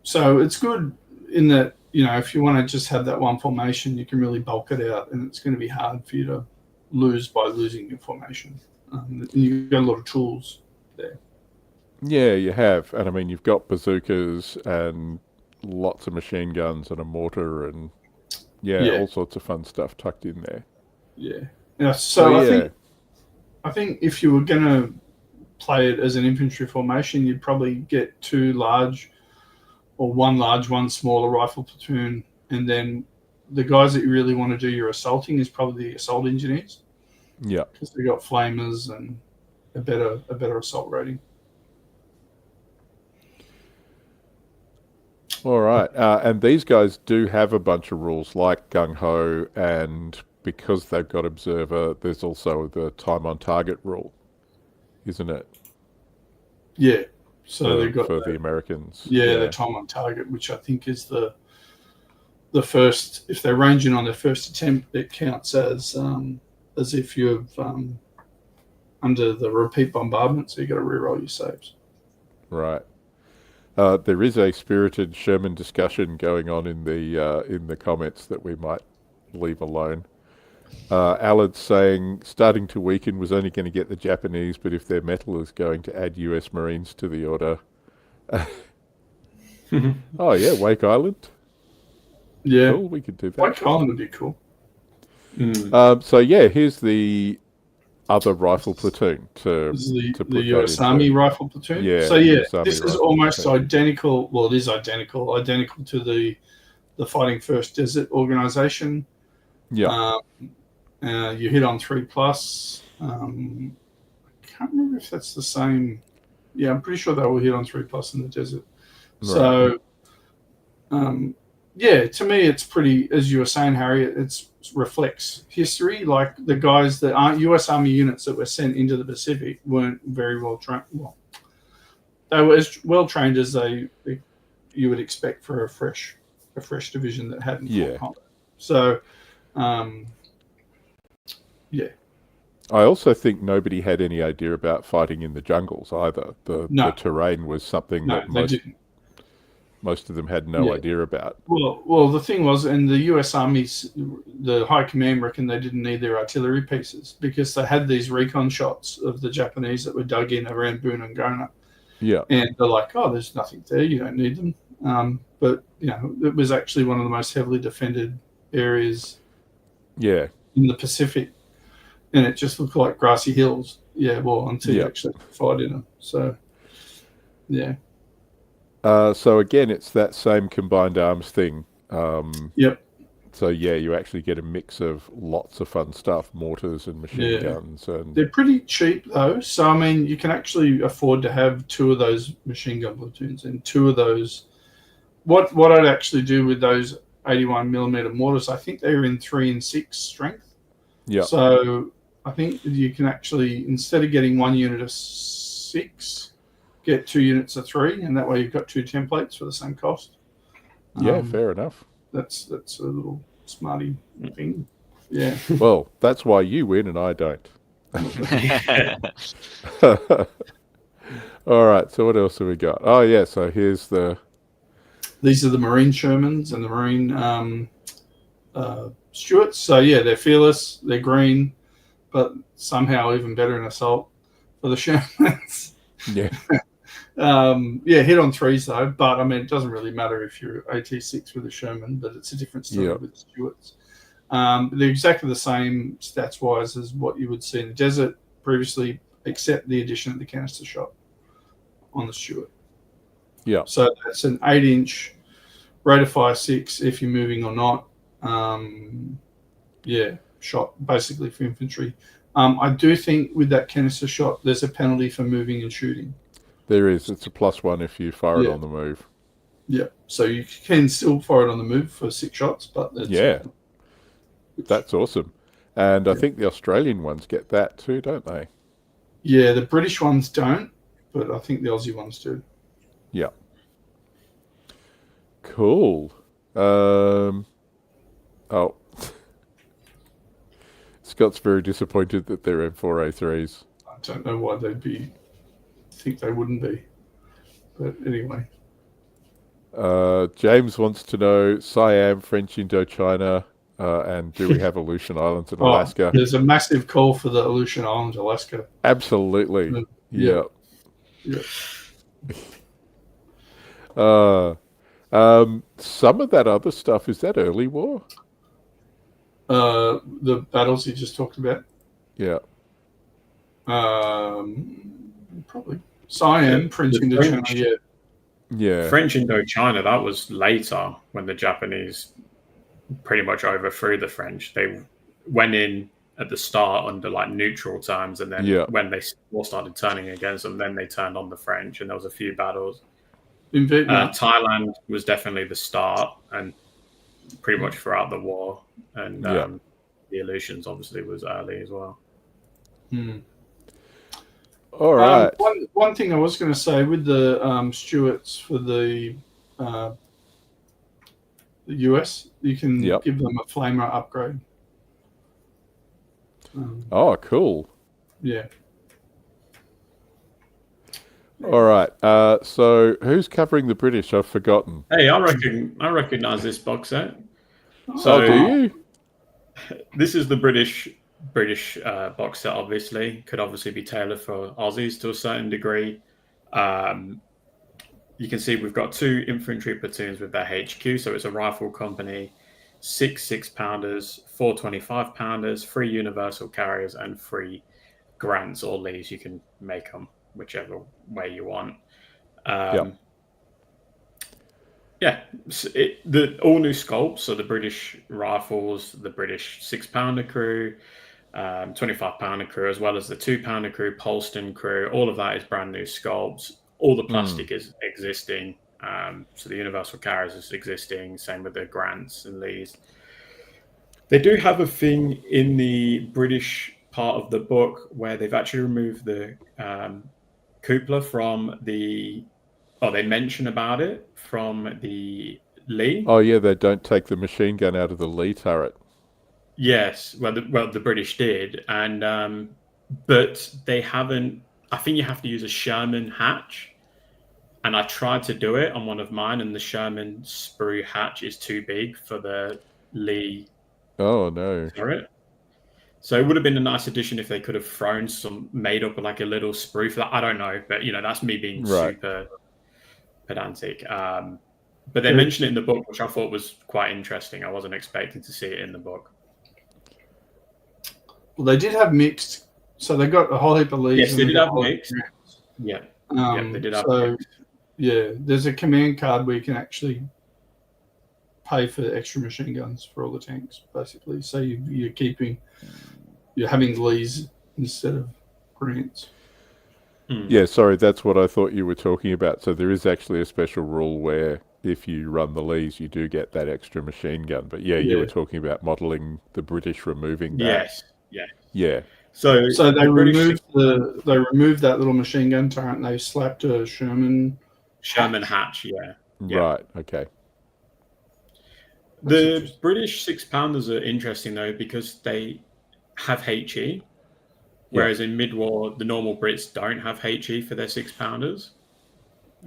So it's good in that, if you want to just have that one formation, you can really bulk it out, and it's going to be hard for you to lose by losing your formation. You've got a lot of tools there. Yeah, you have. And I mean, you've got bazookas and lots of machine guns and a mortar and all sorts of fun stuff tucked in there. Yeah. I think if you were going to play it as an infantry formation, you'd probably get 2 large or 1 large, 1 smaller rifle platoon and then the guys that you really want to do your assaulting is probably the assault engineers. Yeah, because they got flamers and a better assault rating. All right, and these guys do have a bunch of rules like gung ho, and because they've got observer, there's also the time on target rule, isn't it? Yeah. So they've got the Americans. Yeah, the time on target, which I think is the first. If they're ranging on their first attempt, it counts as if you've under the repeat bombardment, so you got to reroll your saves. Right. There is a spirited Sherman discussion going on in the comments that we might leave alone. Alan's saying starting to weaken was only going to get the Japanese, but if their metal is going to add US Marines to the order. Oh yeah, Wake Island. Yeah, cool. We could do that. Wake Island would be cool. So yeah, here's the other rifle platoon the US Army rifle platoon. Yeah. So yeah, this is almost identical. Well, it is identical to the Fighting First Desert organization. Yeah. You hit on 3+. I can't remember if that's the same. Yeah, I'm pretty sure they will hit on 3+ in the desert. Right. So, yeah, to me, it's pretty, as you were saying, Harry, it reflects history. Like the guys that aren't US Army units that were sent into the Pacific weren't very well trained. Well, they were as well trained as you would expect for a fresh division that hadn't fought combat. So, yeah. I also think nobody had any idea about fighting in the jungles either. The terrain was something that most of them had no idea about. Well, the thing was, in the US Army's, the High Command reckoned they didn't need their artillery pieces because they had these recon shots of the Japanese that were dug in around Boone and Gona. Yeah. And they're like, oh, there's nothing there. You don't need them. But, it was actually one of the most heavily defended areas in the Pacific. And it just looked like grassy hills. Yeah, well, until you actually fight in them. So, yeah. So again, it's that same combined arms thing. Yep. So yeah, you actually get a mix of lots of fun stuff, mortars and machine guns. And they're pretty cheap though. So I mean, you can actually afford to have 2 of those machine gun platoons and 2 of those. What I'd actually do with those 81mm mortars, I think they're in 3 and 6 strength. Yeah. So I think you can actually, instead of getting 1 unit of 6, get 2 units of 3, and that way you've got 2 templates for the same cost. Yeah, fair enough. That's a little smarty thing. Yeah. Well, that's why you win and I don't. All right. So what else have we got? Oh yeah. So here's These are the Marine Shermans and the Marine Stuarts. So yeah, they're fearless. They're green, but somehow even better in assault for the Shermans. Yeah. Hit on 3s though, but I mean it doesn't really matter if you're AT6 with a Sherman, but it's a different story with the Stuarts. They're exactly the same stats wise as what you would see in the desert previously, except the addition of the canister shot on the Stuart. Yeah. So that's an 8-inch rate of fire 6 if you're moving or not. Shot basically for infantry. I do think with that canister shot, there's a penalty for moving and shooting. There is. It's a +1 if you fire it on the move. Yeah. So you can still fire it on the move for 6 shots, but that's awesome. And I think the Australian ones get that too, don't they? Yeah, the British ones don't, but I think the Aussie ones do. Yeah. Cool. Scott's very disappointed that they're M4A3s. I don't know why they'd think they wouldn't be. But anyway. James wants to know Siam, French Indochina, and do we have Aleutian Islands in Alaska? There's a massive call for the Aleutian Islands, Alaska. Absolutely. Yeah. Some of that other stuff, is that early war? The battles you just talked about? Yeah. Probably. Siam, French Indochina, French Indochina, that was later when the Japanese pretty much overthrew the French. They went in at the start under like neutral terms, and then when they all started turning against them, then they turned on the French, and there was a few battles. In Vietnam, Thailand was definitely the start, and pretty much throughout the war, and the Aleutians obviously was early as well. All right. One thing I was going to say with the Stuarts for the US, you can give them a flamer upgrade. Oh, cool. Yeah. All right. So who's covering the British? I've forgotten. Hey, I recognize this box set. So do you? This is the British box set. Obviously, could obviously be tailored for Aussies to a certain degree. You can see we've got 2 infantry platoons with their HQ, so it's a rifle company, 6 6-pounders, 4 25-pounders, 3 universal carriers, and 3 Grants or Lees. You can make them whichever way you want. The all new sculpts, so the British rifles, the British 6-pounder crew, 25-pounder crew, as well as the 2-pounder crew, Polston crew, all of that is brand new sculpts. All the plastic is existing. So the universal carriers is existing. Same with the Grants and Lees. They do have a thing in the British part of the book where they've actually removed the cupola from the... Oh, they mention about it from the Lee. Oh, yeah, they don't take the machine gun out of the Lee turret. Yes, well, the British did, and but they haven't. I think you have to use a Sherman hatch, and I tried to do it on one of mine, and the Sherman sprue hatch is too big for the Lee. Oh no! Turret. So it would have been a nice addition if they could have thrown made up like a little sprue for that. I don't know, but that's me being super pedantic. But they mention it in the book, which I thought was quite interesting. I wasn't expecting to see it in the book. Well, they did have mixed, so they got a whole heap of Lees. Yes, they did have mixed. Yeah, they did have mixed. Yeah, there's a command card where you can actually pay for extra machine guns for all the tanks, basically. So you're having Lees instead of Grants. Yeah, sorry, that's what I thought you were talking about. So there is actually a special rule where if you run the Lees, you do get that extra machine gun. But you were talking about modelling the British removing that. Yes. Yeah. So they removed that little machine gun turret and they slapped a Sherman hatch. Yeah. Right. Okay. The British 6-pounders are interesting though because they have HE, whereas in mid-war the normal Brits don't have HE for their 6-pounders.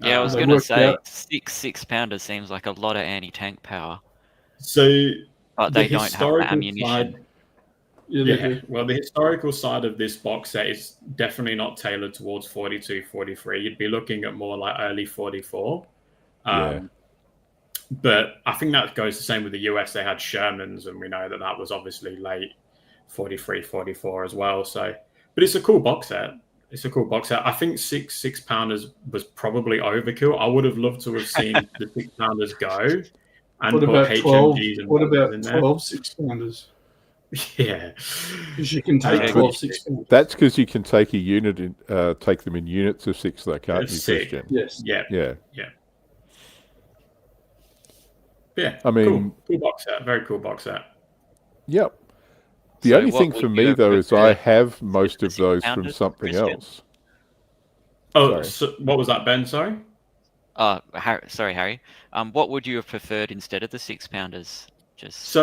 Yeah, I was going to say 6-pounders seems like a lot of anti-tank power. So, but they don't have the ammunition. Well, the historical side of this box set is definitely not tailored towards 42, 43. You'd be looking at more like early 44. But I think that goes the same with the US. They had Shermans, and we know that was obviously late 43, 44 as well. So, but it's a cool box set. I think 6-pounders was probably overkill. I would have loved to have seen the 6-pounders go and put HMGs and what about in there. 12 6-pounders? Yeah, because you can take 12 6-pounders. That's because you can take a unit take them in units of 6, though, can't you, Kristian? Yes. Yeah. I mean, cool box set. Very cool box set. Yep. The only thing for me, though, is I have most of those from something else. Oh, so what was that, Ben? Sorry? Sorry, Harry. What would you have preferred instead of the 6-pounders? Just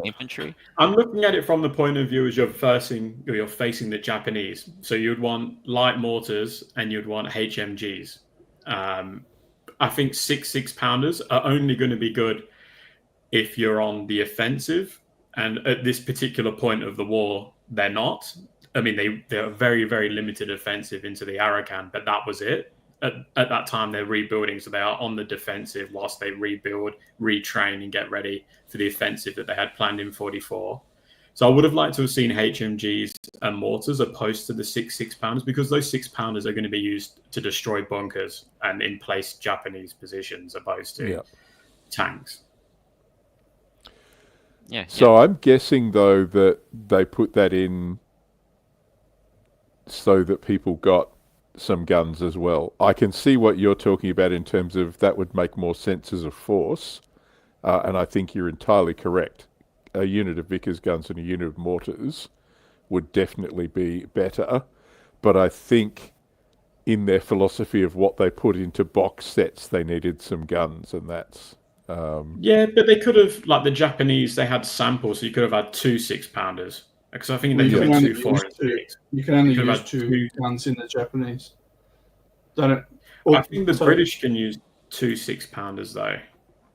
infantry? I'm looking at it from the point of view as you're facing the Japanese. So you'd want light mortars and you'd want HMGs. I think 6-pounders are only going to be good if you're on the offensive. And at this particular point of the war, they're not. I mean, they're very, very limited offensive into the Arakan, but that was it. At that time, they're rebuilding, so they are on the defensive whilst they rebuild, retrain, and get ready for the offensive that they had planned in 44. So I would have liked to have seen HMGs and mortars opposed to the 6-pounders, because those 6-pounders are going to be used to destroy bunkers and in place Japanese positions opposed to tanks. Yeah. So I'm guessing, though, that they put that in so that people got some guns as well. I can see what you're talking about in terms of that would make more sense as a force, and I think you're entirely correct. A unit of Vickers guns and a unit of mortars would definitely be better, but I think in their philosophy of what they put into box sets, they needed some guns, and that's... Yeah, but they could have, like the Japanese, they had samples, so you could have had 2 6-pounders. Because I think they come in 2, 4, and 6. You can only use two guns in the Japanese. I think the British can use 2 6-pounders, though.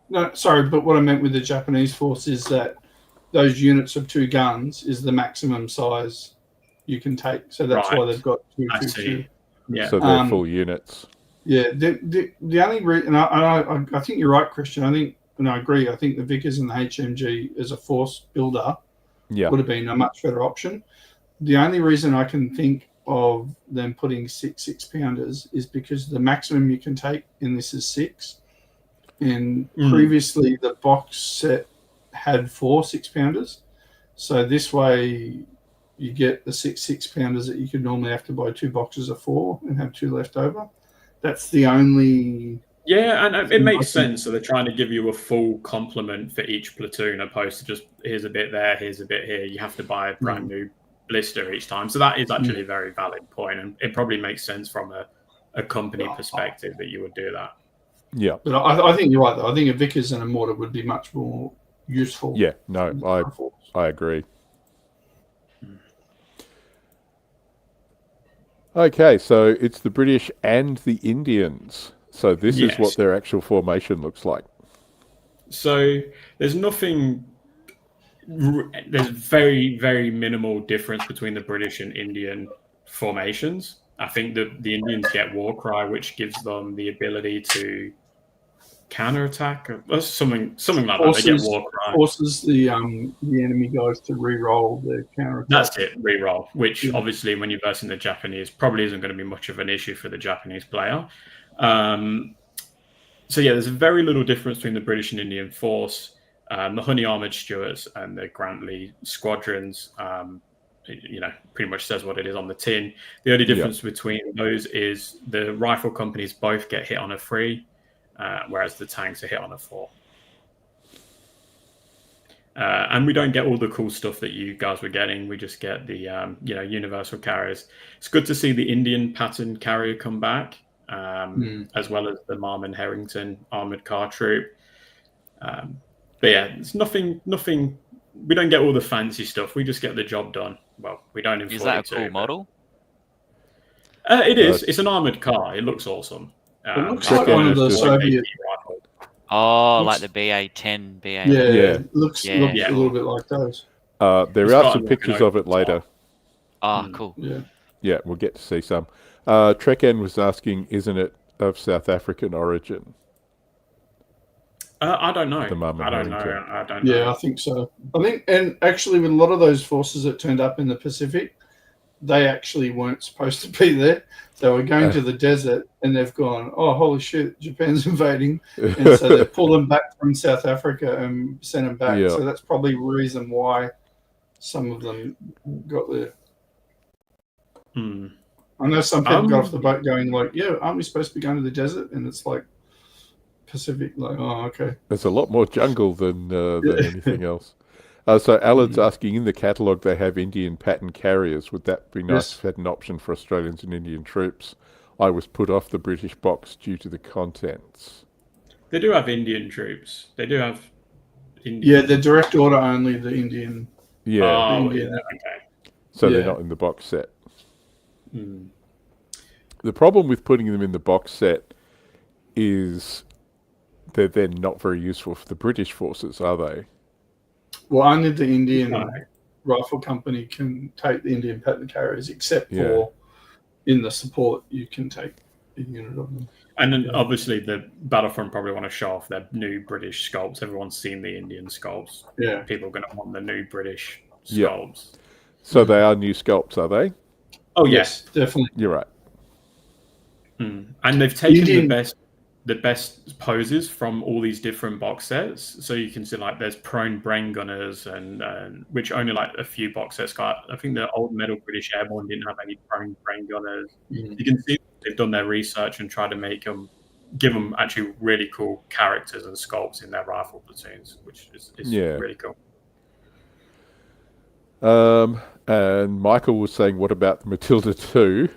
No, sorry, but what I meant with the Japanese force is that those units of 2 guns is the maximum size you can take. So that's why they've got 2, 2, 2. Yeah. So they're full units. Yeah, the only reason, I think you're right, Kristian. I agree. I think the Vickers and the HMG as a force builder would have been a much better option. The only reason I can think of them putting 6 6-pounders is because the maximum you can take in this is 6. And previously the box set had 4 6-pounders. So this way you get the 6 6-pounders that you could normally have to buy 2 boxes of 4 and have 2 left over. That's the only... Yeah, and it makes sense. So they're trying to give you a full complement for each platoon, opposed to just here's a bit there, here's a bit here. You have to buy a brand new blister each time. So that is actually a very valid point, and it probably makes sense from a company perspective that you would do that. Yeah, but I think you're right, though. I think a Vickers and a mortar would be much more useful. Yeah, no, I agree. Okay, so it's the British and the Indians. So this is what their actual formation looks like. So there's nothing... There's very, very minimal difference between the British and Indian formations. I think that the Indians get war cry, which gives them the ability to counterattack, or something like that. They get war cry. Forces the enemy guys to re-roll their counterattack. That's it, re-roll. Which obviously, when you're versing the Japanese, probably isn't going to be much of an issue for the Japanese player. So yeah, there's very little difference between the British and Indian force. The Honey Armoured Stuarts and the Grantley squadrons, pretty much says what it is on the tin. The only difference between those is the rifle companies both get hit on a 3, whereas the tanks are hit on a 4. And we don't get all the cool stuff that you guys were getting. We just get the universal carriers. It's good to see the Indian pattern carrier come back, as well as the Marmon Harrington armoured car troop. But yeah, it's nothing. We don't get all the fancy stuff. We just get the job done. Well, we don't. In is 42, that a cool model? It is. It's an armoured car. It looks awesome. It looks like one of the Soviet. Like the BA-10, BA. Yeah, looks a little bit like those. There are some pictures of it later. Cool. Yeah, we'll get to see some. Trekan was asking, isn't it of South African origin? I don't know. I don't know. Yeah, I think so. And actually, with a lot of those forces that turned up in the Pacific, they actually weren't supposed to be there. They were going to the desert, and they've gone, oh, holy shit, Japan's invading. And so they pulled them back from South Africa and sent them back. Yeah. So that's probably the reason why some of them got there. I know some people got off the boat going like, yeah, aren't we supposed to be going to the desert? And it's like, Pacific, like, oh, okay. There's a lot more jungle than anything else. So Alan's asking, in the catalogue they have Indian pattern carriers. Would that be nice if they had an option for Australians and Indian troops? I was put off the British box due to the contents. They do have Indian troops. They do have Indian. Yeah, they're direct order only, the Indian. Yeah. Okay. So they're not in the box set. The problem with putting them in the box set is they're then not very useful for the British forces, are they? Well, only the Indian rifle company can take the Indian pattern carriers, except for in the support, you can take a unit of them. And then obviously the Battlefront probably want to show off their new British sculpts. Everyone's seen the Indian sculpts. Yeah. People are going to want the new British sculpts. So they are new sculpts, are they? Oh, yes, definitely. You're right. And they've taken the best... the best poses from all these different box sets. So you can see like there's prone brain gunners, and which only like a few box sets got. I think the old Metal British Airborne didn't have any prone brain gunners. You can see they've done their research and tried to give them actually really cool characters and sculpts in their rifle platoons, which is really cool. And Michael was saying, what about the Matilda 2?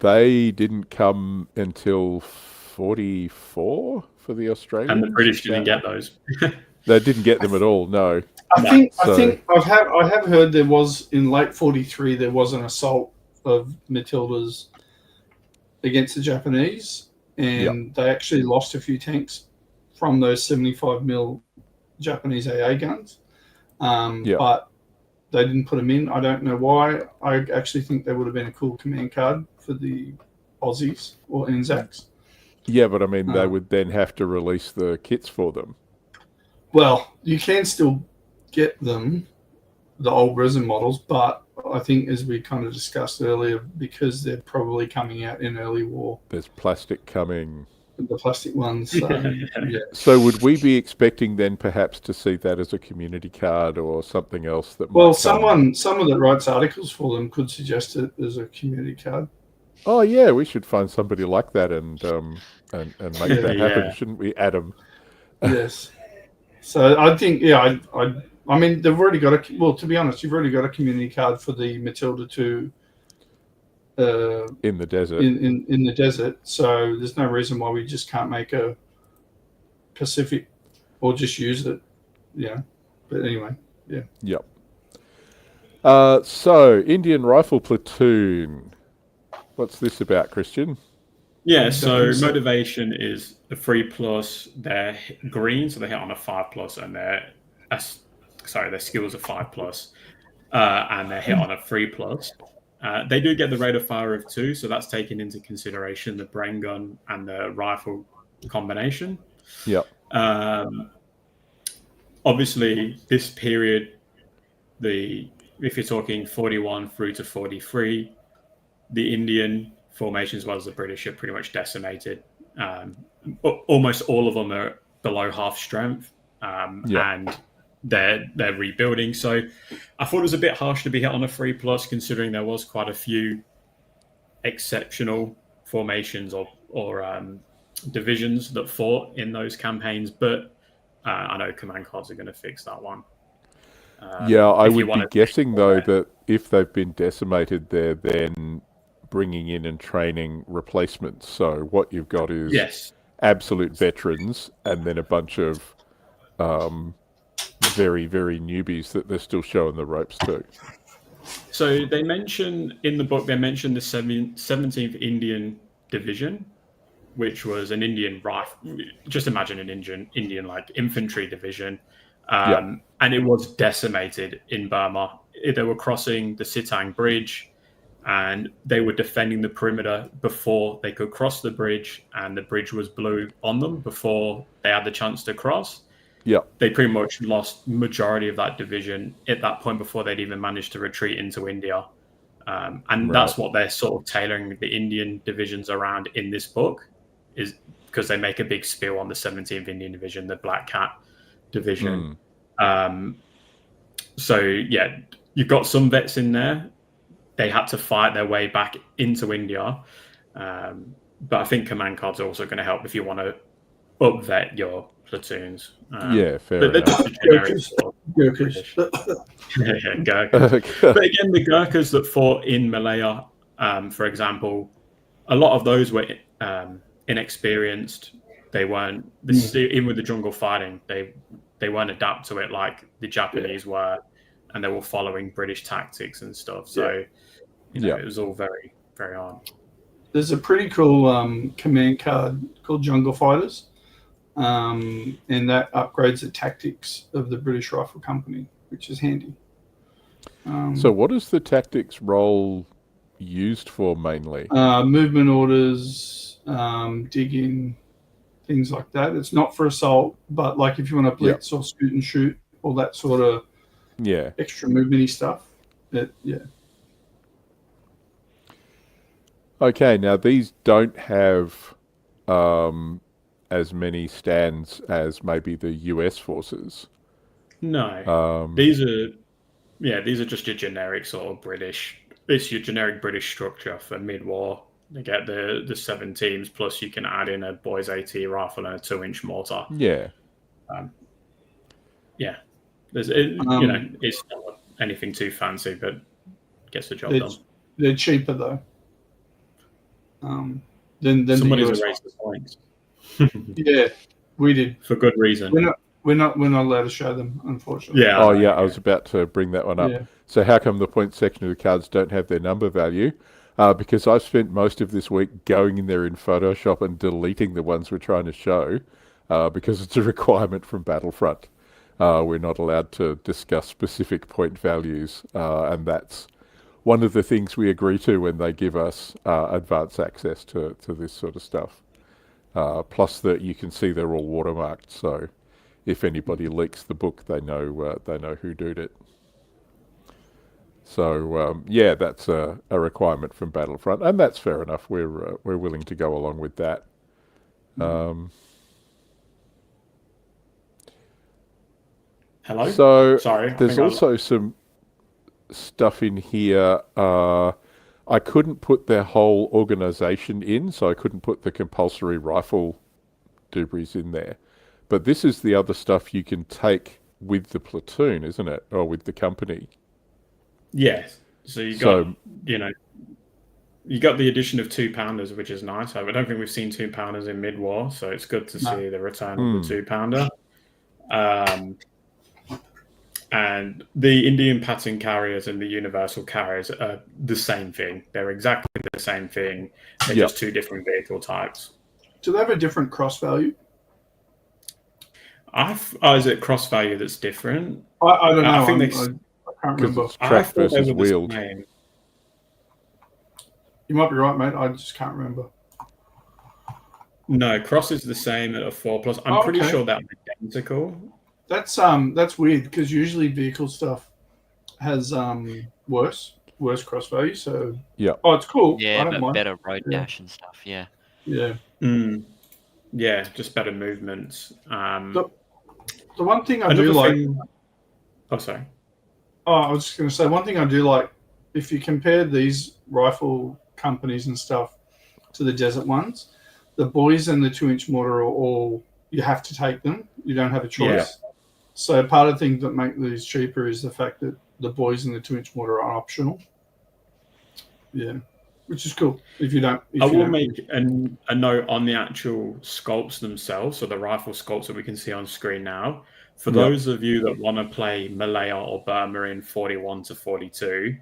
They didn't come until 44 for the Australians. And the British didn't get those. They didn't get them at all, no. I think I have heard there was, in late 43, there was an assault of Matildas against the Japanese, and they actually lost a few tanks from those 75mm Japanese AA guns. But they didn't put them in. I don't know why. I actually think they would have been a cool command card for the Aussies or Anzacs. Yeah, but I mean, they would then have to release the kits for them. Well, you can still get them, the old resin models, but I think, as we kind of discussed earlier, because they're probably coming out in early war. There's plastic coming. The plastic ones. So, So would we be expecting then perhaps to see that as a community card or something else that might someone that writes articles for them could suggest it as a community card. Oh yeah, we should find somebody like that and make that happen, shouldn't we, Adam? Yes. So I think I mean, they've already got to be honest, you've already got a community card for the Matilda 2 in the desert. In the desert, so there's no reason why we just can't make a Pacific or just use it. Yeah. But anyway, yeah. Yep. So Indian Rifle Platoon. What's this about, Kristian? Yeah, so motivation is a 3+. They're green, so they hit on a 5+, and their skills are 5+, and they hit on a 3+. They do get the rate of fire of 2, so that's taken into consideration the brain gun and the rifle combination. Yep. Obviously, this period, if you're talking 41 through to 43, the Indian formation as well as the British are pretty much decimated. Almost all of them are below half strength, and they're rebuilding. So I thought it was a bit harsh to be hit on a 3+, considering there was quite a few exceptional formations or divisions that fought in those campaigns. But I know command cards are going to fix that one. I would be guessing though that if they've been decimated, they're then bringing in and training replacements. So what you've got is absolute veterans and then a bunch of very, very newbies that they're still showing the ropes to. So they mention in the book, the 17th Indian Division, which was an Indian rifle. Just imagine an Indian like infantry division. And it was decimated in Burma. They were crossing the Sitang Bridge, and they were defending the perimeter before they could cross the bridge, and the bridge was blue on them before they had the chance to cross. They pretty much lost majority of that division at that point before they'd even managed to retreat into India. And that's what they're sort of tailoring the Indian divisions around in this book, is because they make a big spiel on the 17th Indian Division, the Black Cat Division. So yeah, you've got some vets in there. They had to fight their way back into India. But I think command cards are also going to help if you want to up-vet your platoons. Fair enough. Gurkhas. Gurkhas. But again, the Gurkhas that fought in Malaya, for example, a lot of those were inexperienced. They weren't, even with the jungle fighting, they weren't adapt to it like the Japanese were, and they were following British tactics and stuff. So, it was all very, very hard. There's a pretty cool command card called Jungle Fighters, and that upgrades the tactics of the British Rifle Company, which is handy. So what is the tactics role used for mainly? Movement orders, digging, things like that. It's not for assault, but like if you want to blitz or scoot and shoot, all that sort of extra movement-y stuff. Okay, now these don't have as many stands as maybe the US forces. No, these are just your generic sort of British. It's your generic British structure for mid-war. They get the 7 teams, plus you can add in a boys AT rifle and a 2-inch mortar. Yeah. There's it's not anything too fancy, but gets the job done. They're cheaper though. Than Somebody's the US erased the points. Yeah, we did For good reason. We're not allowed to show them, unfortunately. Yeah. Oh yeah, I was about to bring that one up. Yeah. So how come the point section of the cards don't have their number value? Because I've spent most of this week going in there in Photoshop and deleting the ones we're trying to show, because it's a requirement from Battlefront. We're not allowed to discuss specific point values, and that's one of the things we agree to when they give us advance access to this sort of stuff. Plus that you can see they're all watermarked, so if anybody leaks the book, they know who did it. So that's a requirement from Battlefront, and that's fair enough. We're willing to go along with that. Hello. So sorry. There's also some stuff in here. I couldn't put their whole organisation in, so I couldn't put the compulsory rifle dubris in there. But this is the other stuff you can take with the platoon, isn't it, or with the company? Yes. So you got the addition of 2-pounders, which is nice. I don't think we've seen 2-pounders in mid-war, so it's good to see the return of the 2-pounder. And the Indian pattern carriers and the universal carriers are the same thing. They're exactly the same thing. They're just 2 different vehicle types. Do they have a different cross value? Is it cross value that's different? I don't know. I think I can't remember. It's track versus wheeled. You might be right, mate. I just can't remember. No, cross is the same at a 4+. I'm pretty sure they're identical. That's weird because usually vehicle stuff has worse cross value. So it's cool. Yeah, I don't mind. Better road dash and stuff. Yeah. Yeah. Yeah, just better movements. The one thing I do like. Oh, sorry. Oh, I was just going to say one thing I do like. If you compare these rifle companies and stuff to the desert ones, the boys and the 2-inch mortar are all, you have to take them. You don't have a choice. Yeah. So part of the thing that make these cheaper is the fact that the boys and the 2-inch mortar are optional. Yeah, which is cool. I will make a note on the actual sculpts themselves, so the rifle sculpts that we can see on screen now. For those of you that want to play Malaya or Burma in 41 to 42,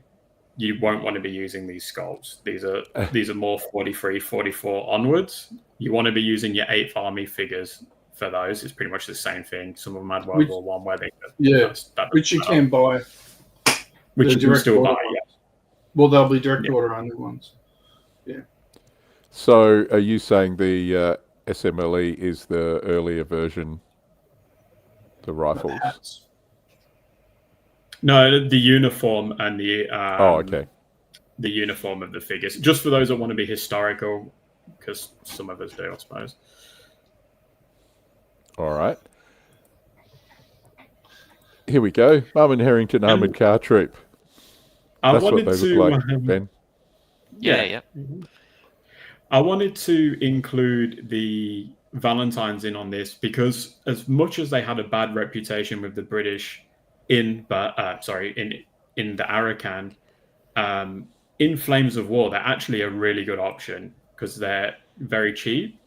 you won't want to be using these sculpts. These are more 43, 44 onwards. You want to be using your 8th Army figures for those. It's pretty much the same thing. Some of them had World War One where they which you can buy. Which you can still buy, yes. Well, they'll be direct order only ones. Yeah. So are you saying the SMLE is the earlier version, the rifles? No, the uniform and the the uniform of the figures. Just for those that want to be historical, because some of us do, I suppose. All right. Here we go. Marvin Harrington Armoured Car Troop. That's what they look like, Ben. Yeah. I wanted to include the Valentines in on this because as much as they had a bad reputation with the British in the Arakan, in Flames of War, they're actually a really good option because they're very cheap.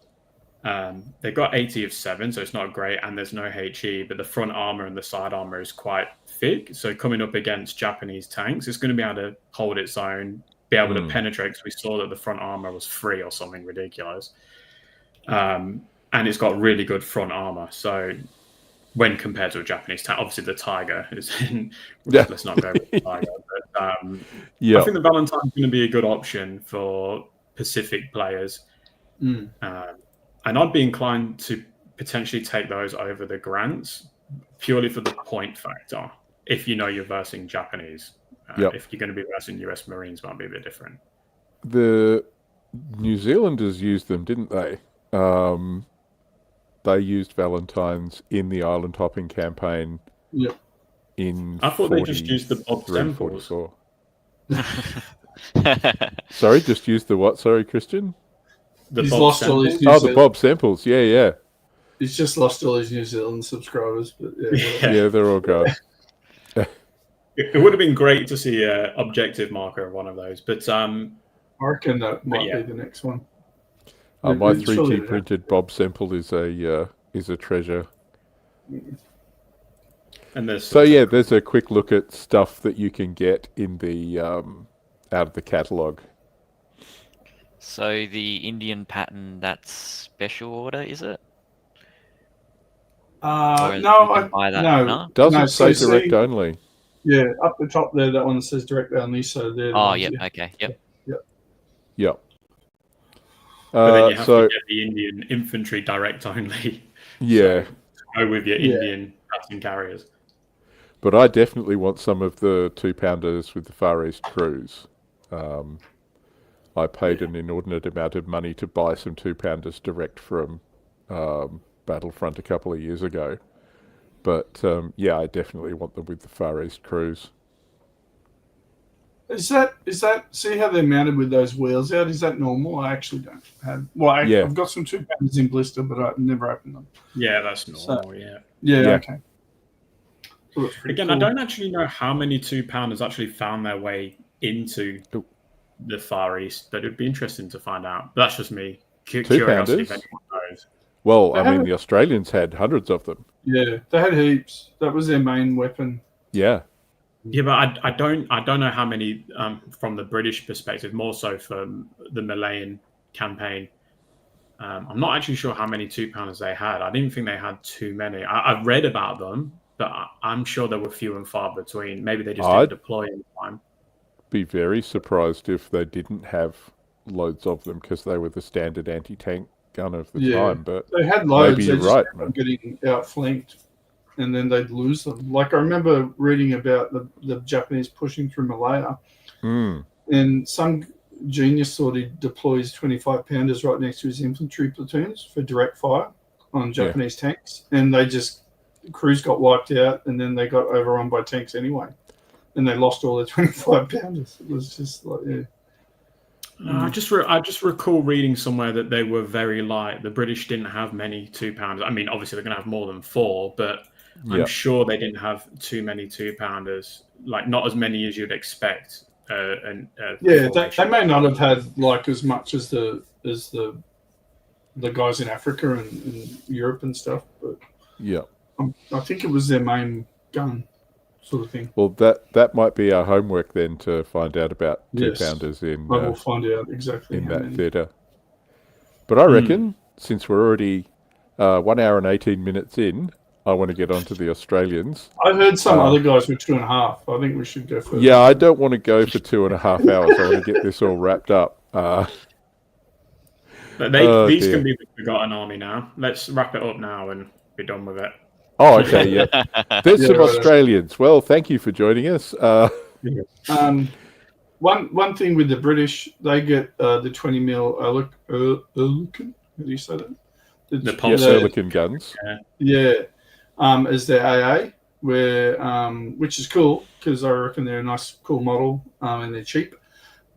They've got 80 of 7, so it's not great, and there's no HE, but the front armor and the side armor is quite thick. So coming up against Japanese tanks, it's going to be able to hold its own, be able to penetrate, because we saw that the front armor was 3 or something ridiculous. And it's got really good front armor. So when compared to a Japanese tank, obviously the Tiger is in, let's not go with the Tiger. But I think the Valentine's going to be a good option for Pacific players. And I'd be inclined to potentially take those over the Grants purely for the point factor. If you know you're versing Japanese, if you're going to be versing US Marines, might be a bit different. The New Zealanders used them, didn't they? they used Valentine's in the island hopping campaign. Yep. I thought they just used the Bob Semples. 44. Sorry, just used the what? Sorry, Kristian? He's lost all his New Zealand. The Bob Samples. Yeah. He's just lost all his New Zealand subscribers, but yeah, they're all gone. It would have been great to see an objective marker of one of those, but I reckon that might be the next one. My 3D printed Bob Semple is a treasure. And there's there's a quick look at stuff that you can get in the out of the catalogue. So the Indian pattern, that's special order, is it? No. Doesn't say direct only. Yeah, up the top there, that one says direct only. So there. Okay, Yep. But then you have to get the Indian infantry direct only. Yeah. So go with your Indian pattern carriers. But I definitely want some of the 2-pounders with the Far East crews. I paid an inordinate amount of money to buy some 2-pounders direct from Battlefront a couple of years ago. But I definitely want them with the Far East crews. Is that? See how they're mounted with those wheels out? Is that normal? I actually don't have. Well, I've got some 2-pounders in blister, but I've never opened them. Yeah, that's normal. Yeah. Okay. So again, cool. I don't actually know how many 2-pounders actually found their way into the Far East, but it'd be interesting to find out. But that's just me. Curiosity if anyone knows. Well, the Australians had hundreds of them. Yeah, they had heaps. That was their main weapon. Yeah. Yeah, but I don't know how many from the British perspective, more so from the Malayan campaign. I'm not actually sure how many 2-pounders they had. I didn't think they had too many. I've read about them, but I'm sure there were few and far between. Maybe they just didn't deploy in time. Be very surprised if they didn't have loads of them because they were the standard anti-tank gun of the time. But they had loads. Maybe you're right, man. Getting outflanked, and then they'd lose them. Like I remember reading about the Japanese pushing through Malaya, and some genius thought he deploys 25-pounders right next to his infantry platoons for direct fire on Japanese tanks, and the crews got wiped out, and then they got overrun by tanks anyway, and they lost all their 25-pounders. It was just like, I just recall reading somewhere that they were very light. The British didn't have many 2-pounders. I mean, obviously they're going to have more than 4, but I'm sure they didn't have too many 2-pounders. Like not as many as you'd expect. They may not have had like as much as the guys in Africa and Europe and stuff, but I think it was their main gun sort of thing. Well, that might be our homework then to find out about 2-pounders in. I will find out exactly in that theatre. But I reckon since we're already 1 hour and 18 minutes in, I want to get on to the Australians. I heard some other guys were 2.5. I think we should go further. Yeah, I don't want to go for 2.5 hours. I want to get this all wrapped up. These can be the forgotten army now. Let's wrap it up now and be done with it. Oh, okay, yeah. There's some Australians. Well, thank you for joining us. One thing with the British, they get the 20 mil Oerlikon. How do you say that? The Oerlikon guns. As their AA, which is cool because I reckon they're a nice, cool model and they're cheap.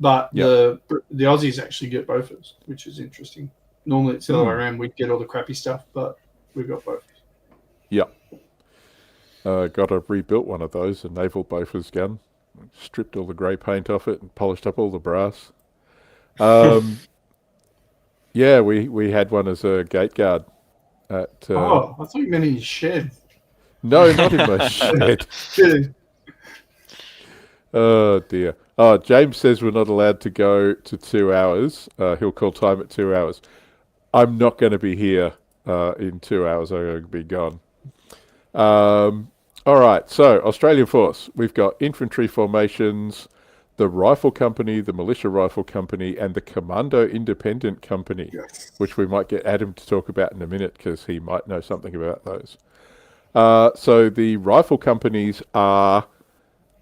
But the Aussies actually get Bofors, which is interesting. Normally it's the other way around. We'd get all the crappy stuff, but we've got Bofors. Yeah. Got a rebuilt one of those, a naval Bofors gun. Stripped all the grey paint off it and polished up all the brass. We had one as a gate guard. I thought you meant in his shed. No, not in my shed. Oh, dear. Oh, James says we're not allowed to go to 2 hours. He'll call time at 2 hours. I'm not going to be here in 2 hours. I'm going to be gone. All right, so Australian Force. We've got infantry formations, the Rifle Company, the Militia Rifle Company, and the Commando Independent Company, which we might get Adam to talk about in a minute because he might know something about those. So the Rifle Companies are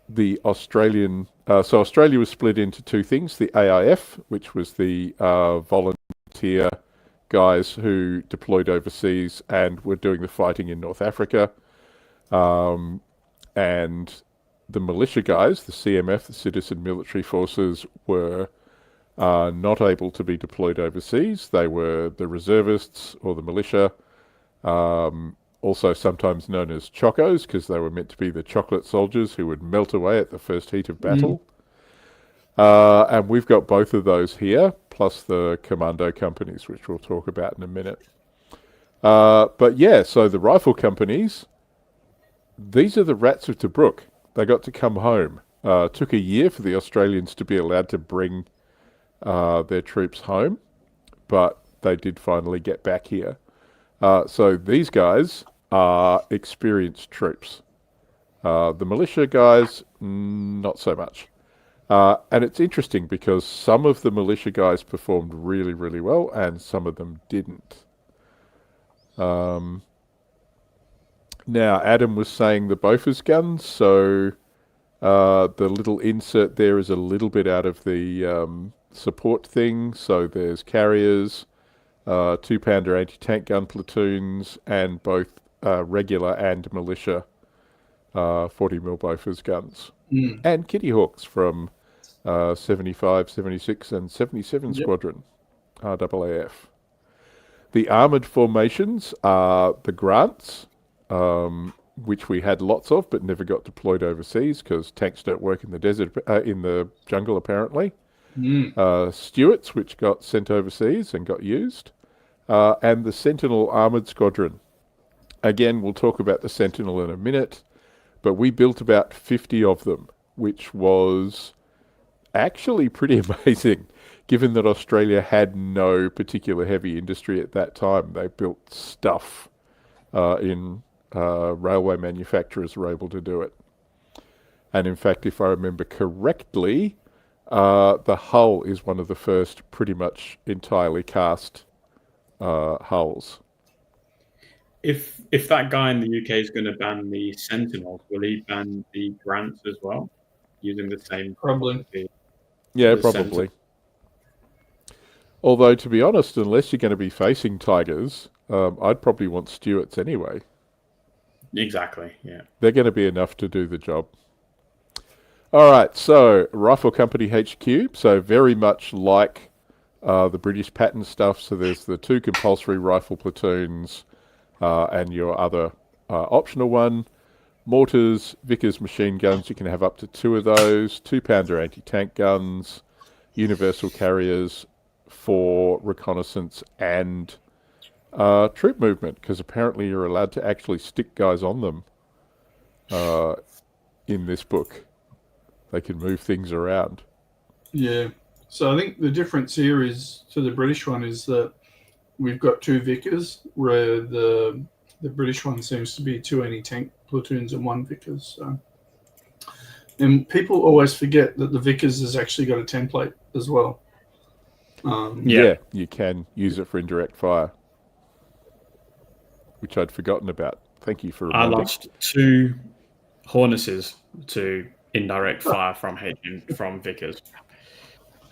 the Australian... so Australia was split into two things, the AIF, which was the volunteer guys who deployed overseas and were doing the fighting in North Africa. And the militia guys, the CMF, the Citizen Military Forces, were not able to be deployed overseas. They were the reservists or the militia, also sometimes known as chocos, because they were meant to be the chocolate soldiers who would melt away at the first heat of battle. And we've got both of those here, plus the commando companies, which we'll talk about in a minute. But yeah, so the rifle companies, these are the rats of Tobruk. They got to come home. Took a year for the Australians to be allowed to bring their troops home, but they did finally get back here. So these guys are experienced troops. The militia guys, not so much. And it's interesting because some of the militia guys performed really, really well, and some of them didn't. Now, Adam was saying the Bofors guns, so the little insert there is a little bit out of the support thing. So there's carriers, 2-pounder anti-tank gun platoons, and both regular and militia 40mm Bofors guns. And Kitty Hawks from 75, 76, and 77 Squadron, RAAF. The armoured formations are the Grants, which we had lots of but never got deployed overseas because tanks don't work in the desert, in the jungle apparently. Stuarts, which got sent overseas and got used, and the Sentinel Armoured Squadron. Again, we'll talk about the Sentinel in a minute, but we built about 50 of them, which was actually pretty amazing, given that Australia had no particular heavy industry at that time. They built stuff in railway manufacturers were able to do it. And in fact, if I remember correctly, the hull is one of the first pretty much entirely cast hulls. If that guy in the UK is going to ban the Sentinels, will he ban the Grants as well, using the same? Probably. Yeah, probably. Although, to be honest, unless you're going to be facing Tigers, I'd probably want Stuarts anyway. Exactly, yeah. They're going to be enough to do the job. All right, so Rifle Company HQ, so very much like the British pattern stuff. So there's the 2 compulsory rifle platoons and your other optional one. Mortars, Vickers machine guns, you can have up to 2 of those. 2-pounder anti-tank guns, universal carriers for reconnaissance and troop movement, because apparently you're allowed to actually stick guys on them in this book. They can move things around. Yeah. So I think the difference here is to the British one is that we've got 2 Vickers, where the British one seems to be 2 anti-tank platoons and 1 Vickers. So. And people always forget that the Vickers has actually got a template as well. Yeah, you can use it for indirect fire, which I'd forgotten about. Thank you for reminding. I lost 2 Hornesses to indirect fire from Vickers.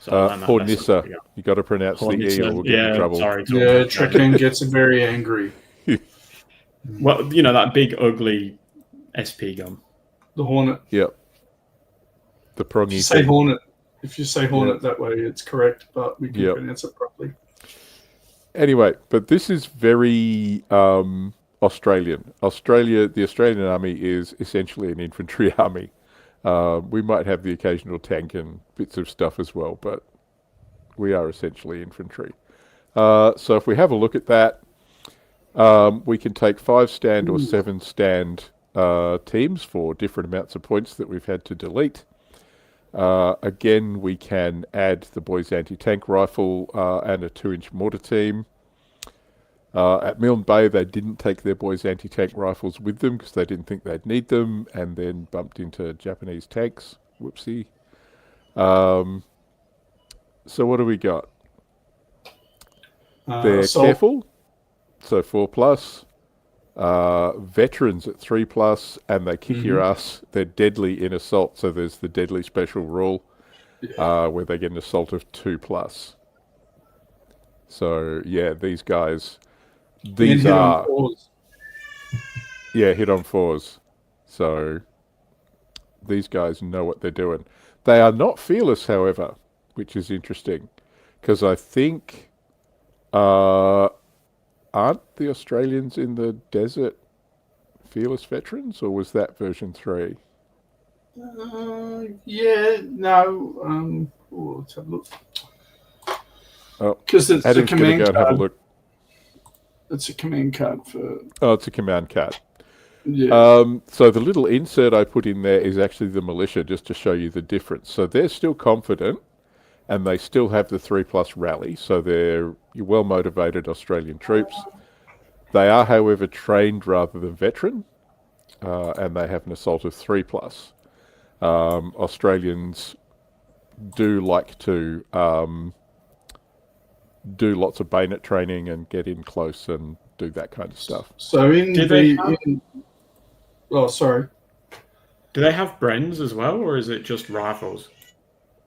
So Hornissa. You got to pronounce the E or we'll get in trouble. Sorry, yeah, Trekken gets very angry. Well, you know, that big, ugly SP gun. The Hornet. Yep. The prongy. If you say Hornet that way, it's correct, but we can pronounce it properly. Anyway, but this is very Australian. The Australian Army is essentially an infantry army. We might have the occasional tank and bits of stuff as well, but we are essentially infantry. So if we have a look at that, we can take 5-stand or 7-stand teams for different amounts of points that we've had to delete. Again, we can add the boys' anti-tank rifle and a 2-inch mortar team. At Milne Bay, they didn't take their boys' anti-tank rifles with them because they didn't think they'd need them, and then bumped into Japanese tanks. Whoopsie. So what do we got? They're careful, so 4+. Veterans at 3+, and they kick your ass. They're deadly in assault, so there's the deadly special rule where they get an assault of 2+. So yeah, these guys, hit on fours. Yeah, hit on fours. So these guys know what they're doing. They are not fearless, however, which is interesting, because I think aren't the Australians in the desert fearless veterans, or was that version 3? Yeah, no. Let's have a look. Oh, because it's Adam's going to go and have a look. It's a command card for. Oh, it's a command card. Yeah. So the little insert I put in there is actually the militia, just to show you the difference. So they're still confident, and they still have the 3+ rally. So they're well-motivated Australian troops. They are, however, trained rather than veteran, and they have an assault of 3+. Australians do like to do lots of bayonet training and get in close and do that kind of stuff. So sorry. Do they have Brens as well, or is it just rifles?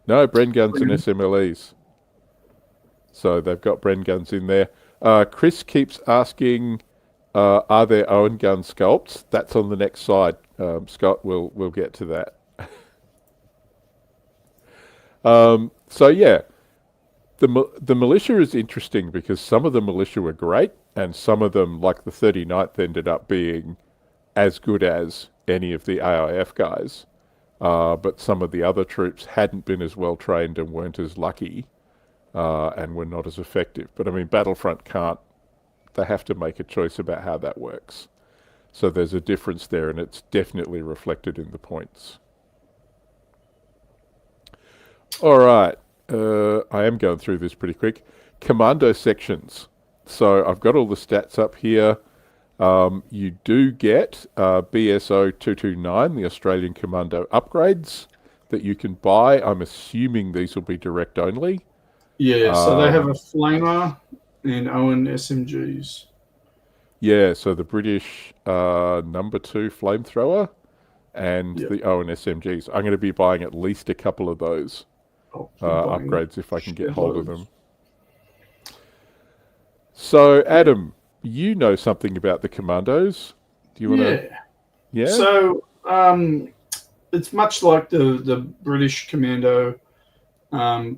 No, Bren guns and SMLEs. So they've got Bren guns in there. Chris keeps asking, are there Owen gun sculpts? That's on the next slide. Scott, we'll get to that. So yeah, the militia is interesting because some of the militia were great, and some of them, like the 39th, ended up being as good as any of the AIF guys. But some of the other troops hadn't been as well trained and weren't as lucky, and were not as effective. But I mean, Battlefront can't. They have to make a choice about how that works. So there's a difference there, and it's definitely reflected in the points. All right. I am going through this pretty quick. Commando sections. So I've got all the stats up here. You do get BSO 229, the Australian Commando upgrades that you can buy. I'm assuming these will be direct only. Yeah, so they have a flamer and Owen SMGs. Yeah, so the British number 2 flamethrower and the Owen SMGs. I'm going to be buying at least a couple of those upgrades if I can get hold of them. So, Adam, you know something about the commandos. Do you want to? Yeah. So, it's much like the British commando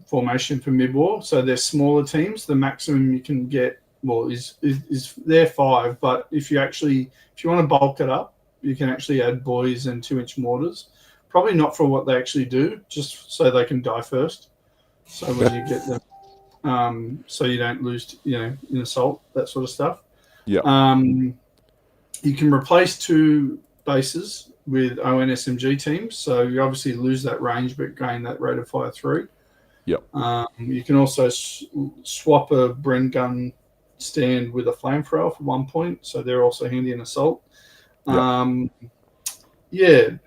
formation for mid-war. So they're smaller teams. The maximum you can get, is they're 5. But if you want to bulk it up, you can actually add boys and 2-inch mortars. Probably not for what they actually do, just so they can die first. So when you get them, so you don't lose, in assault, that sort of stuff. Yeah. You can replace 2 bases with ON SMG teams, so you obviously lose that range, but gain that rate of fire 3. Yep. You can also swap a Bren gun stand with a flamethrower for 1 point, so they're also handy in assault. Yep.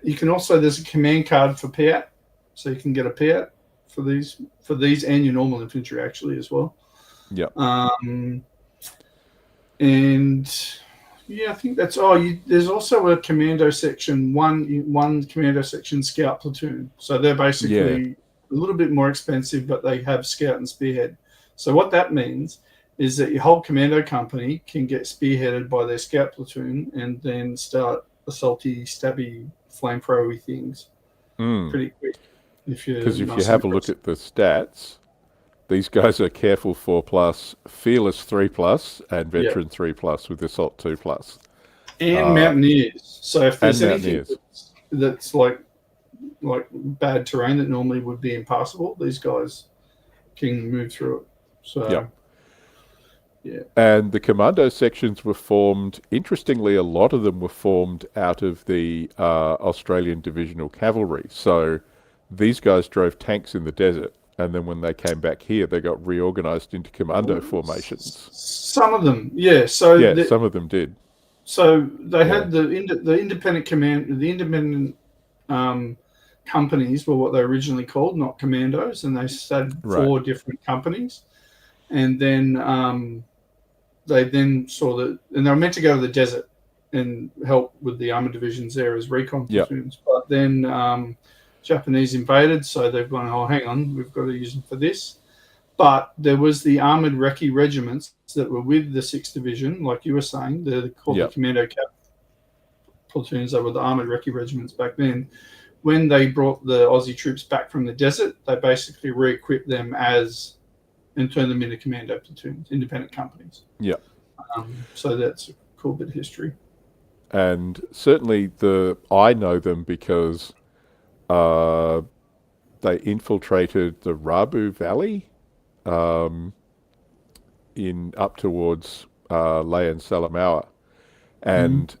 You can also, there's a command card for PAT, so you can get a PAT for these and your normal infantry actually as well. Yeah. I think that's there's also a commando section, one commando section scout platoon. So they're basically a little bit more expensive, but they have scout and spearhead. So what that means is that your whole commando company can get spearheaded by their scout platoon and then start assaulty, stabby, flamethrower-y things pretty quick. Because if you have a look at the stats, these guys are careful 4+, fearless 3+, and veteran 3+ with assault 2+. And mountaineers. So if there's anything that's like bad terrain that normally would be impassable, these guys can move through it. So yeah. And the commando sections were formed, interestingly, a lot of them were formed out of the Australian Divisional Cavalry. So these guys drove tanks in the desert, and then when they came back here, they got reorganized into commando formations. Some of them, yeah. So some of them did. So they had the independent command, the independent companies were what they originally called, not commandos, and they started 4 different companies, and then they then saw that, and they were meant to go to the desert and help with the armored divisions there as recon platoons, but then Japanese invaded, so they've gone, oh, hang on, we've got to use them for this. But there was the armoured recce regiments that were with the 6th Division, like you were saying. They're called the Commando Cap platoons. They were the armoured recce regiments back then. When they brought the Aussie troops back from the desert, they basically re-equipped them and turned them into commando platoons, independent companies. Yeah. So that's a cool bit of history. And certainly I know them because they infiltrated the Rabu Valley up towards Leh and Salamaua. And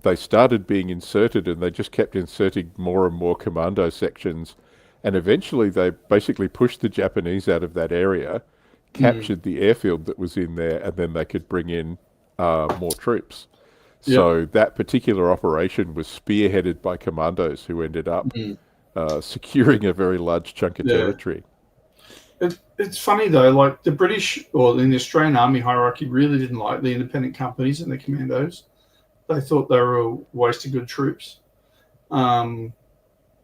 they started being inserted, and they just kept inserting more and more commando sections. And eventually they basically pushed the Japanese out of that area, captured the airfield that was in there, and then they could bring in more troops. So that particular operation was spearheaded by commandos who ended up securing a very large chunk of territory. It's funny though, like the British or in the Australian Army hierarchy really didn't like the independent companies and the commandos. They thought they were a waste of good troops. And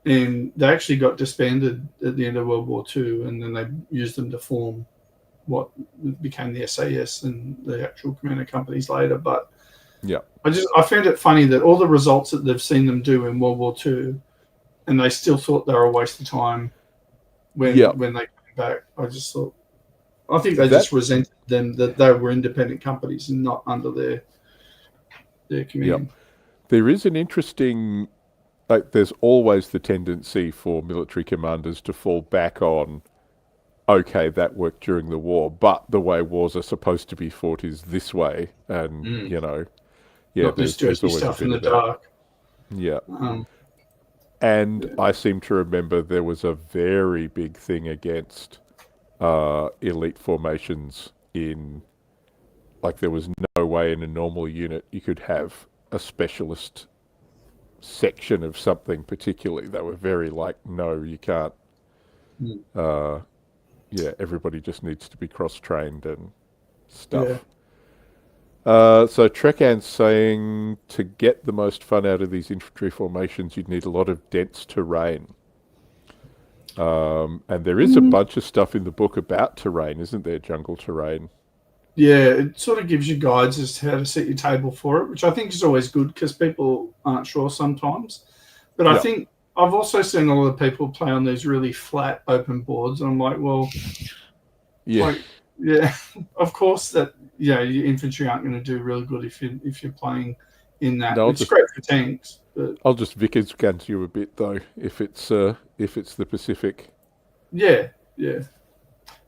they actually got disbanded at the end of World War II, and then they used them to form what became the SAS and the actual commando companies later. But I found it funny that all the results that they've seen them do in World War II, and they still thought they were a waste of time when they came back. I think they just resented them that they were independent companies and not under their command. There is an interesting, there's always the tendency for military commanders to fall back on, okay, that worked during the war, but the way wars are supposed to be fought is this way, and not this dirty stuff in the dark. And I seem to remember there was a very big thing against elite formations in, there was no way in a normal unit you could have a specialist section of something particularly. They were very no, you can't. Everybody just needs to be cross-trained and stuff. So Trekan's saying to get the most fun out of these infantry formations, you'd need a lot of dense terrain. And there is a bunch of stuff in the book about terrain, isn't there? Jungle terrain. Yeah, it sort of gives you guides as to how to set your table for it, which I think is always good because people aren't sure sometimes. But I think I've also seen a lot of people play on these really flat open boards, and I'm like, well, of course that your infantry aren't going to do really good if you're playing in that. It's great for tanks. But I'll just Vickers against you a bit though if it's the Pacific. Yeah.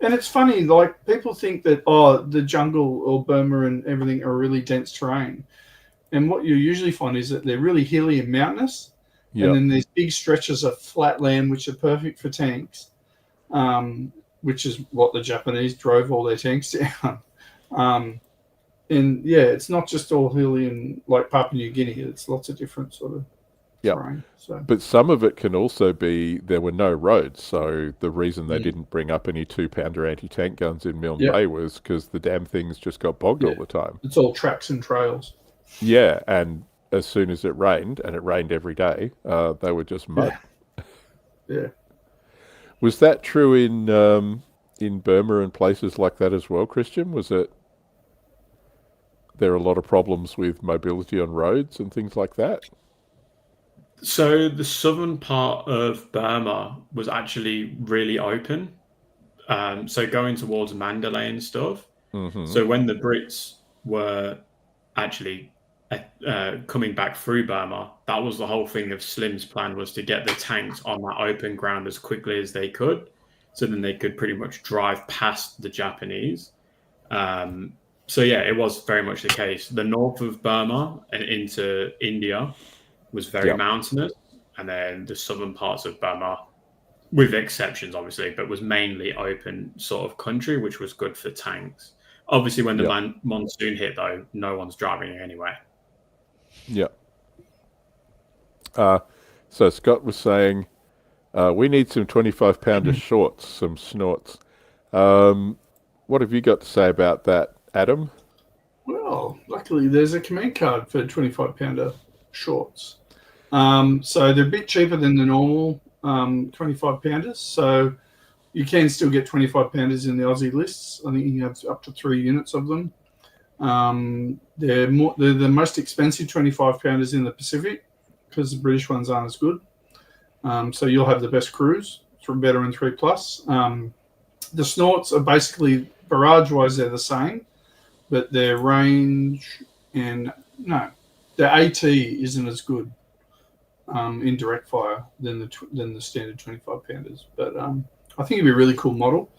And it's funny, people think that the jungle or Burma and everything are really dense terrain, and what you usually find is that they're really hilly and mountainous, and then there's big stretches of flat land which are perfect for tanks, which is what the Japanese drove all their tanks down. And it's not just all hilly and like Papua New Guinea. It's lots of different sort of terrain. So. But some of it can also be there were no roads. So the reason they didn't bring up any 2-pounder anti-tank guns in Milne Bay was because the damn things just got bogged all the time. It's all tracks and trails. Yeah, and as soon as it rained, and it rained every day, they were just mud. Yeah. Was that true in Burma and places like that as well, Kristian? Was there a lot of problems with mobility on roads and things like that? So the southern part of Burma was actually really open. So going towards Mandalay and stuff. So when the Brits were actually coming back through Burma, that was the whole thing of Slim's plan, was to get the tanks on that open ground as quickly as they could, so then they could pretty much drive past the Japanese. So it was very much the case. The north of Burma and into India was very mountainous, and then the southern parts of Burma, with exceptions obviously, but was mainly open sort of country, which was good for tanks. Obviously when the monsoon hit though, no one's driving anyway. So Scott was saying we need some 25-pounder shorts, some snorts. What have you got to say about that, Adam? Well, luckily there's a command card for 25-pounder shorts. So they're a bit cheaper than the normal 25-pounders. So You can still get 25 pounders in the Aussie lists. I think you can have up to 3 units of them. They're the most expensive 25 pounders in the Pacific because the British ones aren't as good. So you'll have the best crews, better and 3+. The snorts are basically, barrage wise, they're the same, but their range their AT isn't as good in direct fire than the standard 25 pounders. But I think it'd be a really cool model.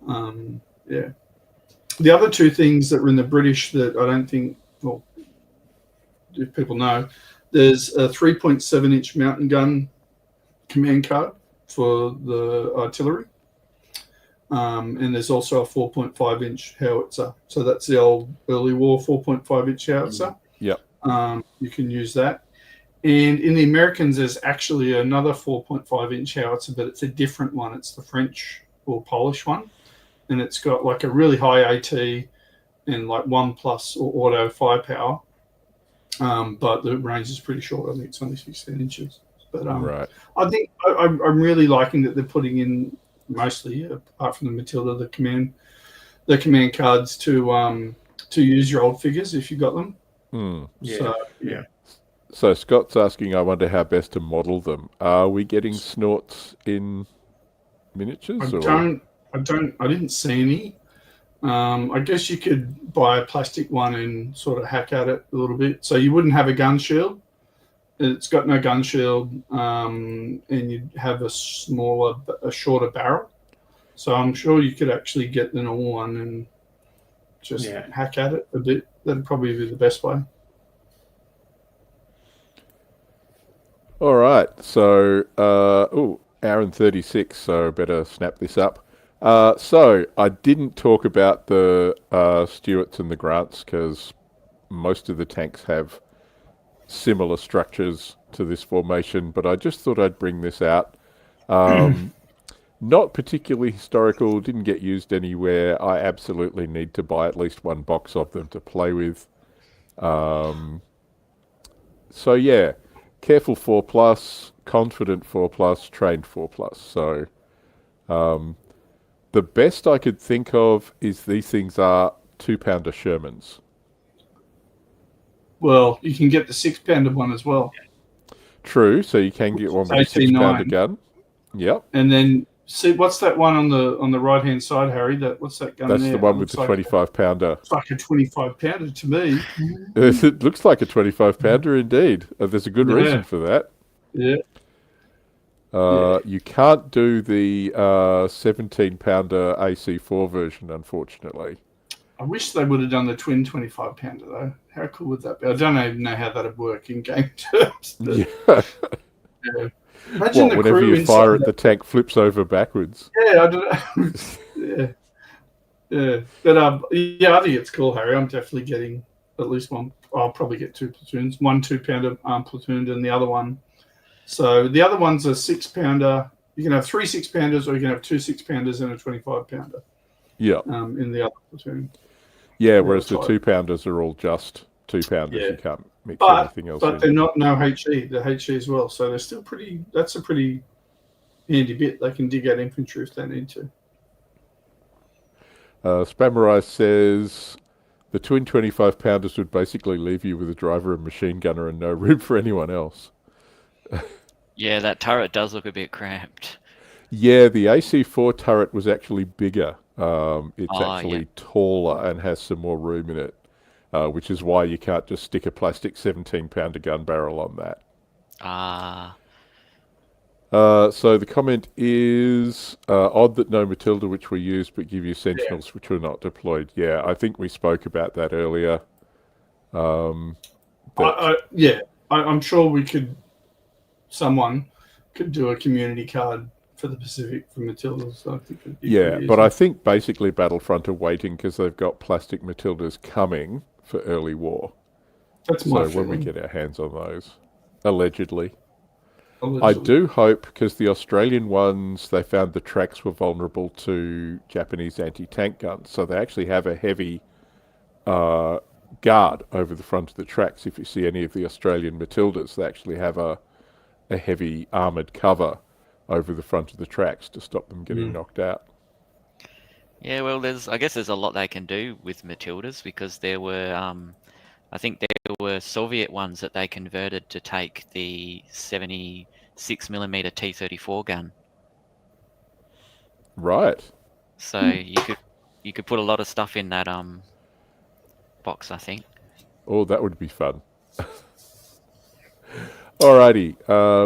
Yeah. The other two things that were in the British that I don't think, well, if people know, there's a 3.7-inch mountain gun command card for the artillery. And there's also a 4.5-inch howitzer. So that's the old early war 4.5-inch howitzer. Yep. You can use that. And in the Americans, there's actually another 4.5-inch howitzer, but it's a different one. It's the French or Polish one. And it's got like a really high AT and like 1+ or auto firepower. But the range is pretty short. I think it's only 16 inches. But right. I think I'm really liking that they're putting in mostly, apart from the Matilda, the command cards to use your old figures if you got them. So Scott's asking, I wonder how best to model them. Are we getting snorts in miniatures? I didn't see any. I guess you could buy a plastic one and sort of hack at it a little bit. So you wouldn't have a gun shield. It's got no gun shield, and you'd have a shorter barrel. So I'm sure you could actually get the normal one and just hack at it a bit. That'd probably be the best way. All right. So, hour and 36, so better snap this up. So I didn't talk about the Stuarts and the Grants because most of the tanks have similar structures to this formation, but I just thought I'd bring this out. Not particularly historical, didn't get used anywhere. I absolutely need to buy at least one box of them to play with. So yeah, careful 4+, confident 4+, trained 4+. So the best I could think of is these things are 2-pounder Shermans. Well, you can get the 6-pounder one as well. True, so you can get one with a 6-pounder gun. Yep. And then see what's that one on the right hand side, Harry? What's that gun? That's there? The one with the 25-pounder. It's like a 25-pounder to me. It looks like a 25-pounder indeed. There's a good reason for that. Yeah. You can't do the 17-pounder AC4 version, unfortunately. I wish they would have done the twin 25-pounder though. How cool would that be? I don't even know how that would work in game terms. But, yeah. Imagine whenever you fire it, the tank flips over backwards. Yeah, I don't know. yeah. But I think it's cool, Harry. I'm definitely getting at least one. I'll probably get 2 platoons. One 2-pounder platooned and the other one. So the other one's a 6-pounder. You can have 3 6-pounders or you can have 2 6-pounders and a 25-pounder. Yeah. In the other platoon. Yeah, whereas the 2-pounders are all just 2-pounders. Yeah. You can't mix anything else but in. They're not HE. They're HE as well. So they're still pretty. That's a pretty handy bit. They can dig out infantry if they need to. Spammerized says the twin 25-pounders would basically leave you with a driver and machine gunner and no room for anyone else. Yeah, that turret does look a bit cramped. Yeah, the AC4 turret was actually bigger. It's actually taller and has some more room in it, which is why you can't just stick a plastic 17-pounder gun barrel on that. So the comment is odd that no Matilda, which were used, but give you Sentinels, which were not deployed. Yeah, I think we spoke about that earlier. I'm sure someone could do a community card for the Pacific for Matildas. So I think it'd be but I think basically Battlefront are waiting because they've got plastic Matildas coming for early war. That's my feeling. When we get our hands on those, allegedly. I do hope, because the Australian ones, they found the tracks were vulnerable to Japanese anti-tank guns, so they actually have a heavy guard over the front of the tracks. If you see any of the Australian Matildas, they actually have a heavy armoured cover over the front of the tracks to stop them getting knocked out. Yeah, well, I guess there's a lot they can do with Matildas, because there were, I think there were Soviet ones that they converted to take the 76mm T-34 gun. Right. So you could put a lot of stuff in that box, I think. Oh, that would be fun. Alrighty,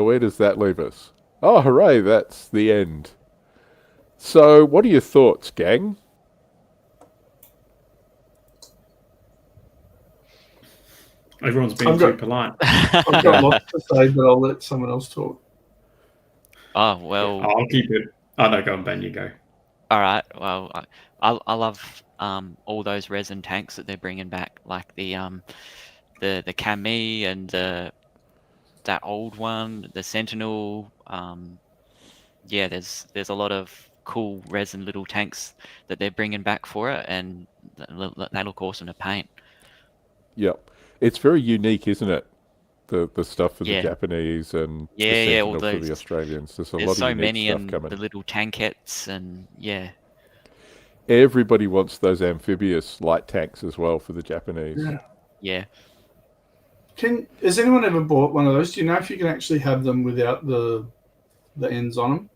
where does that leave us? Oh, hooray, that's the end. So, what are your thoughts, gang? Everyone's being too polite. I've got lots to say, but I'll let someone else talk. Oh, well... I'll keep it. Oh, no, go on, Ben, you go. All right, well, I love all those resin tanks that they're bringing back, like the Camille and that old one, the Sentinel. Yeah, there's a lot of cool resin little tanks that they're bringing back for it, and they look awesome to paint. Yep, it's very unique, isn't it? The stuff for the Japanese and the Sentinel for the Australians. There's a lot of unique many, stuff and coming. The little tankettes, and everybody wants those amphibious light tanks as well for the Japanese. Yeah. Has anyone ever bought one of those? Do you know if you can actually have them without the ends on them?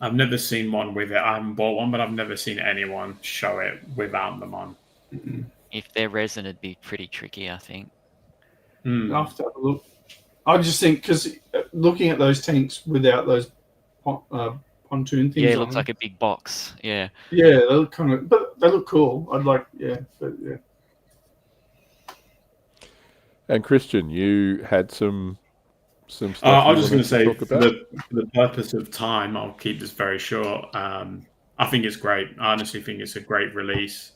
I've never seen one with it. I haven't bought one, but I've never seen anyone show it without them on. If they're resin, it'd be pretty tricky, I think. I'll have to have a look. I just think, because looking at those tanks without those pontoon things, it looks like a big box. Yeah, they look but they look cool. I'd like, And Kristian, you had some stuff. I was just going to say, for the purpose of time, I'll keep this very short. I think it's great. I honestly think it's a great release.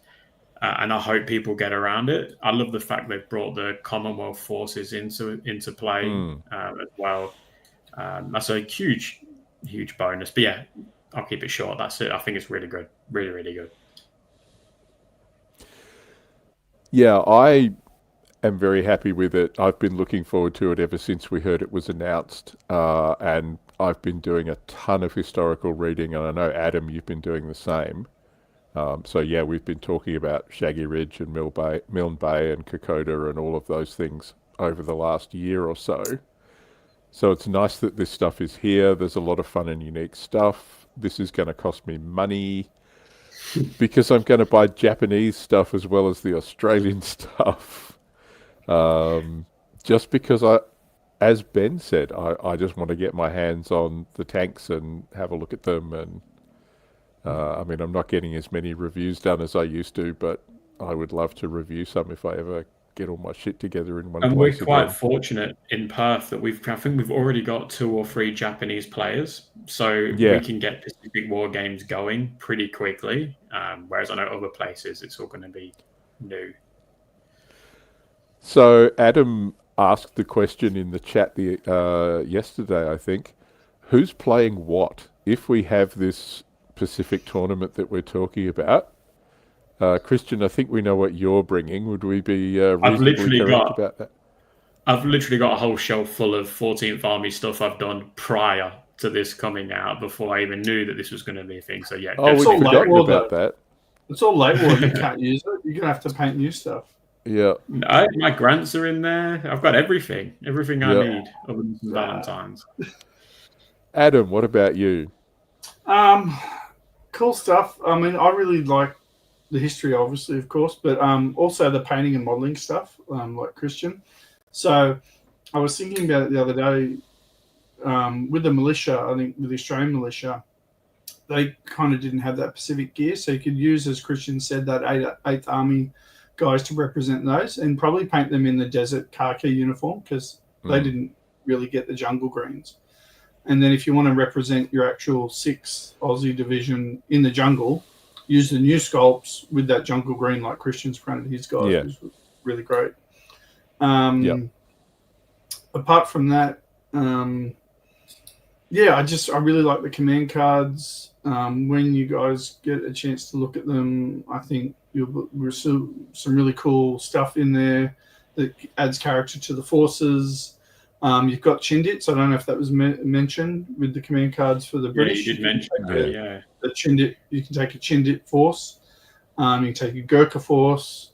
And I hope people get around it. I love the fact they've brought the Commonwealth forces into play as well. That's a huge bonus. But yeah, I'll keep it short. That's it. I think it's really good. Really, really good. Yeah, I am very happy with it. I've been looking forward to it ever since we heard it was announced. And I've been doing a ton of historical reading. And I know, Adam, you've been doing the same. So yeah, we've been talking about Shaggy Ridge and Milne Bay and Kokoda and all of those things over the last year or so. So it's nice that this stuff is here. There's a lot of fun and unique stuff. This is going to cost me money because I'm going to buy Japanese stuff as well as the Australian stuff. Just because as Ben said, I just want to get my hands on the tanks and have a look at them. And I mean, I'm not getting as many reviews done as I used to, but I would love to review some if I ever get all my shit together in one place. And we're quite fortunate in Perth that I think we've already got 2 or 3 Japanese players, so we can get Pacific War games going pretty quickly. Whereas I know other places, it's all going to be new. So Adam asked the question in the chat yesterday, I think, who's playing what? If we have this Pacific tournament that we're talking about, Kristian, I think we know what you're bringing. Would we be reasonably correct about that? I've literally got a whole shelf full of 14th Army stuff I've done prior to this coming out, before I even knew that this was going to be a thing. So yeah, we've forgotten about that. It's all late war. You can't use it. You're gonna have to paint new stuff. Yeah. My grants are in there. I've got everything I need other than some Valentine's. Adam, what about you? Cool stuff. I mean, I really like the history, obviously, of course, but also the painting and modeling stuff, like Kristian. So I was thinking about it the other day with the militia. I think with the Australian militia, they kind of didn't have that Pacific gear, so you could use, as Kristian said, that 8th Army guys to represent those, and probably paint them in the desert khaki uniform, because they didn't really get the jungle greens. And then if you want to represent your actual 6th Aussie division in the jungle, use the new sculpts with that jungle green like Kristian's printed his guys, which was really great. Apart from that, I really like the command cards. When you guys get a chance to look at them, I think you'll receive some really cool stuff in there that adds character to the forces. You've got Chindits. I don't know if that was mentioned with the command cards for the British. You did mention that, the Chindit. You can take a Chindit force. You can take a Gurkha force.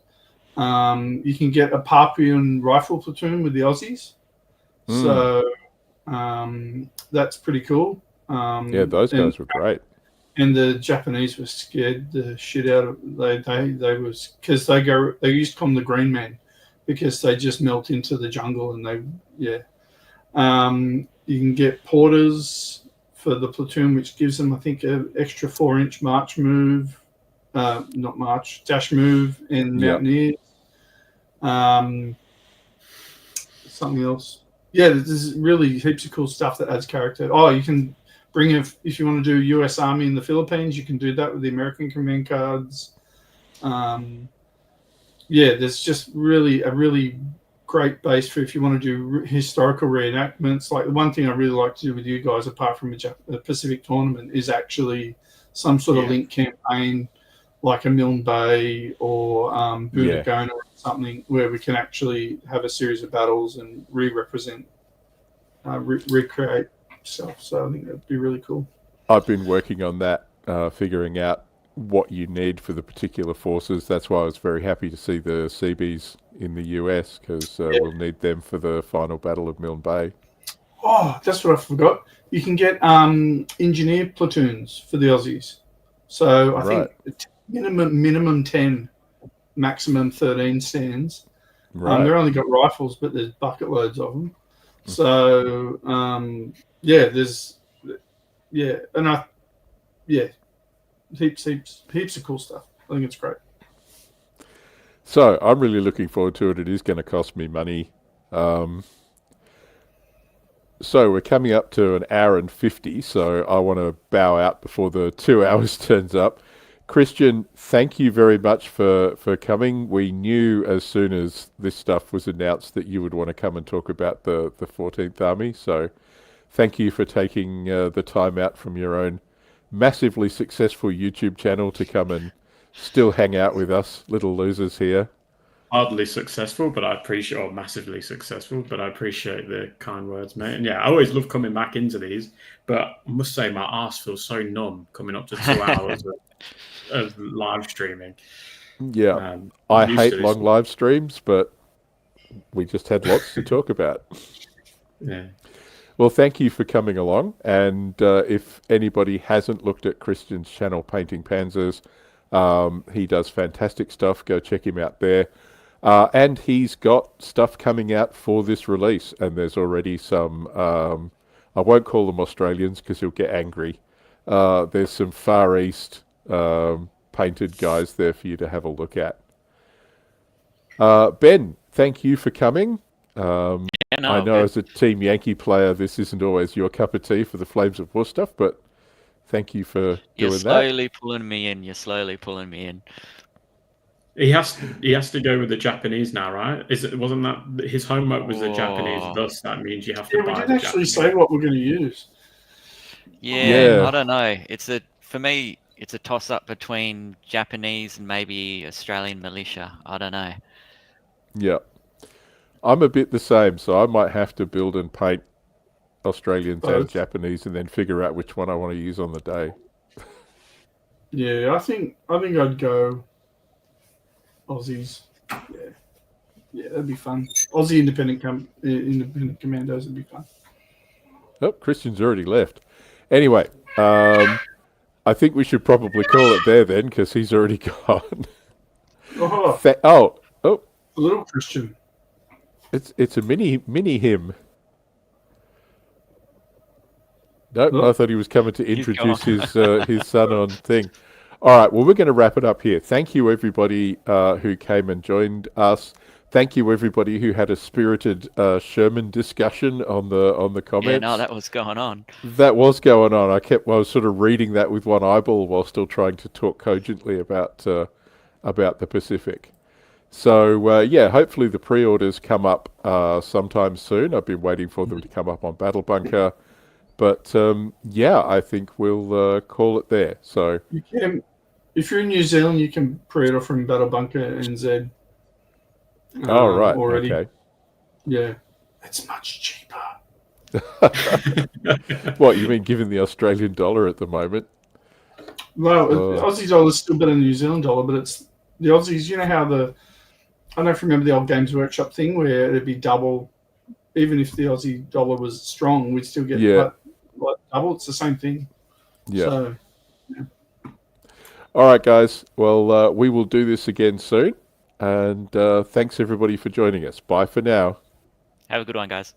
You can get a Papuan rifle platoon with the Aussies. So that's pretty cool. Those guys were great. And the Japanese were scared the shit out of they was because they used to call them the Green Men because they just melt into the jungle and you can get porters for the platoon, which gives them I think an extra 4-inch march move, dash move and mountaineers. Something else. Yeah, there's really heaps of cool stuff that adds character. Oh, you can bring if you want to do U.S. Army in the Philippines, you can do that with the American command cards. There's just a really great base for if you want to do historical reenactments. Like the one thing I really like to do with you guys, apart from a Pacific tournament, is actually some sort of link campaign, like a Milne Bay or Budagona or something, where we can actually have a series of battles and recreate stuff. So I think that'd be really cool. I've been working on that, figuring out what you need for the particular forces. That's why I was very happy to see the Seabees in the US, because we'll need them for the final Battle of Milne Bay. Oh, that's what I forgot. You can get engineer platoons for the Aussies. So I think minimum 10, maximum 13 stands. Right. They've only got rifles, but there's bucket loads of them. So heaps of cool stuff. I think it's great. So I'm really looking forward to it. It is going to cost me money. So we're coming up to an hour and 50, so I want to bow out before the 2 hours turns up. Kristian, thank you very much for coming. We knew as soon as this stuff was announced that you would want to come and talk about the 14th Army, so thank you for taking the time out from your own massively successful YouTube channel to come and still hang out with us little losers here. Hardly successful, but massively successful, but I appreciate the kind words, mate. And I always love coming back into these, but I must say my arse feels so numb coming up to 2 hours of live streaming. Yeah, I hate long live streams, but we just had lots to talk about. Yeah. Well, thank you for coming along. And if anybody hasn't looked at Kristian's channel, Painting Panzers, he does fantastic stuff. Go check him out there. And he's got stuff coming out for this release. And there's already some, I won't call them Australians because he'll get angry. There's some Far East painted guys there for you to have a look at. Ben, thank you for coming. I know as a Team Yankee player, this isn't always your cup of tea for the Flames of War stuff, but thank you for doing that. You're slowly pulling me in. He has to go with the Japanese now, right? Wasn't that his homework was the Japanese? Thus, that means you have to buy the Japanese. We didn't actually say what we're going to use. Yeah, I don't know. For me, it's a toss-up between Japanese and maybe Australian militia. I don't know. Yeah. I'm a bit the same, so I might have to build and paint Australians and Japanese and then figure out which one I want to use on the day. Yeah, I think I'd go Aussies. Yeah, that'd be fun. Aussie independent commandos would be fun. Oh, Kristian's already left. Anyway, I think we should probably call it there then, because he's already gone. Oh, little Kristian. It's a mini him. No, I thought he was coming to introduce his son on thing. All right, well, we're going to wrap it up here. Thank you, everybody who came and joined us. Thank you, everybody who had a spirited Sherman discussion on the comments. Yeah, no, that was going on. That was going on. I was sort of reading that with one eyeball while still trying to talk cogently about the Pacific. So, hopefully the pre-orders come up sometime soon. I've been waiting for them to come up on Battle Bunker. But, I think we'll call it there. So you can, if you're in New Zealand, you can pre-order from Battle Bunker NZ. Right. Already. Okay. Yeah. it's much cheaper. What, you mean given the Australian dollar at the moment? Well, Aussie dollar is still better than the New Zealand dollar, but it's the Aussies. You know how I don't know if you remember the old Games Workshop thing where it'd be double, even if the Aussie dollar was strong, we'd still get like double. It's the same thing. Yeah. So, all right, guys. Well, we will do this again soon. And thanks, everybody, for joining us. Bye for now. Have a good one, guys.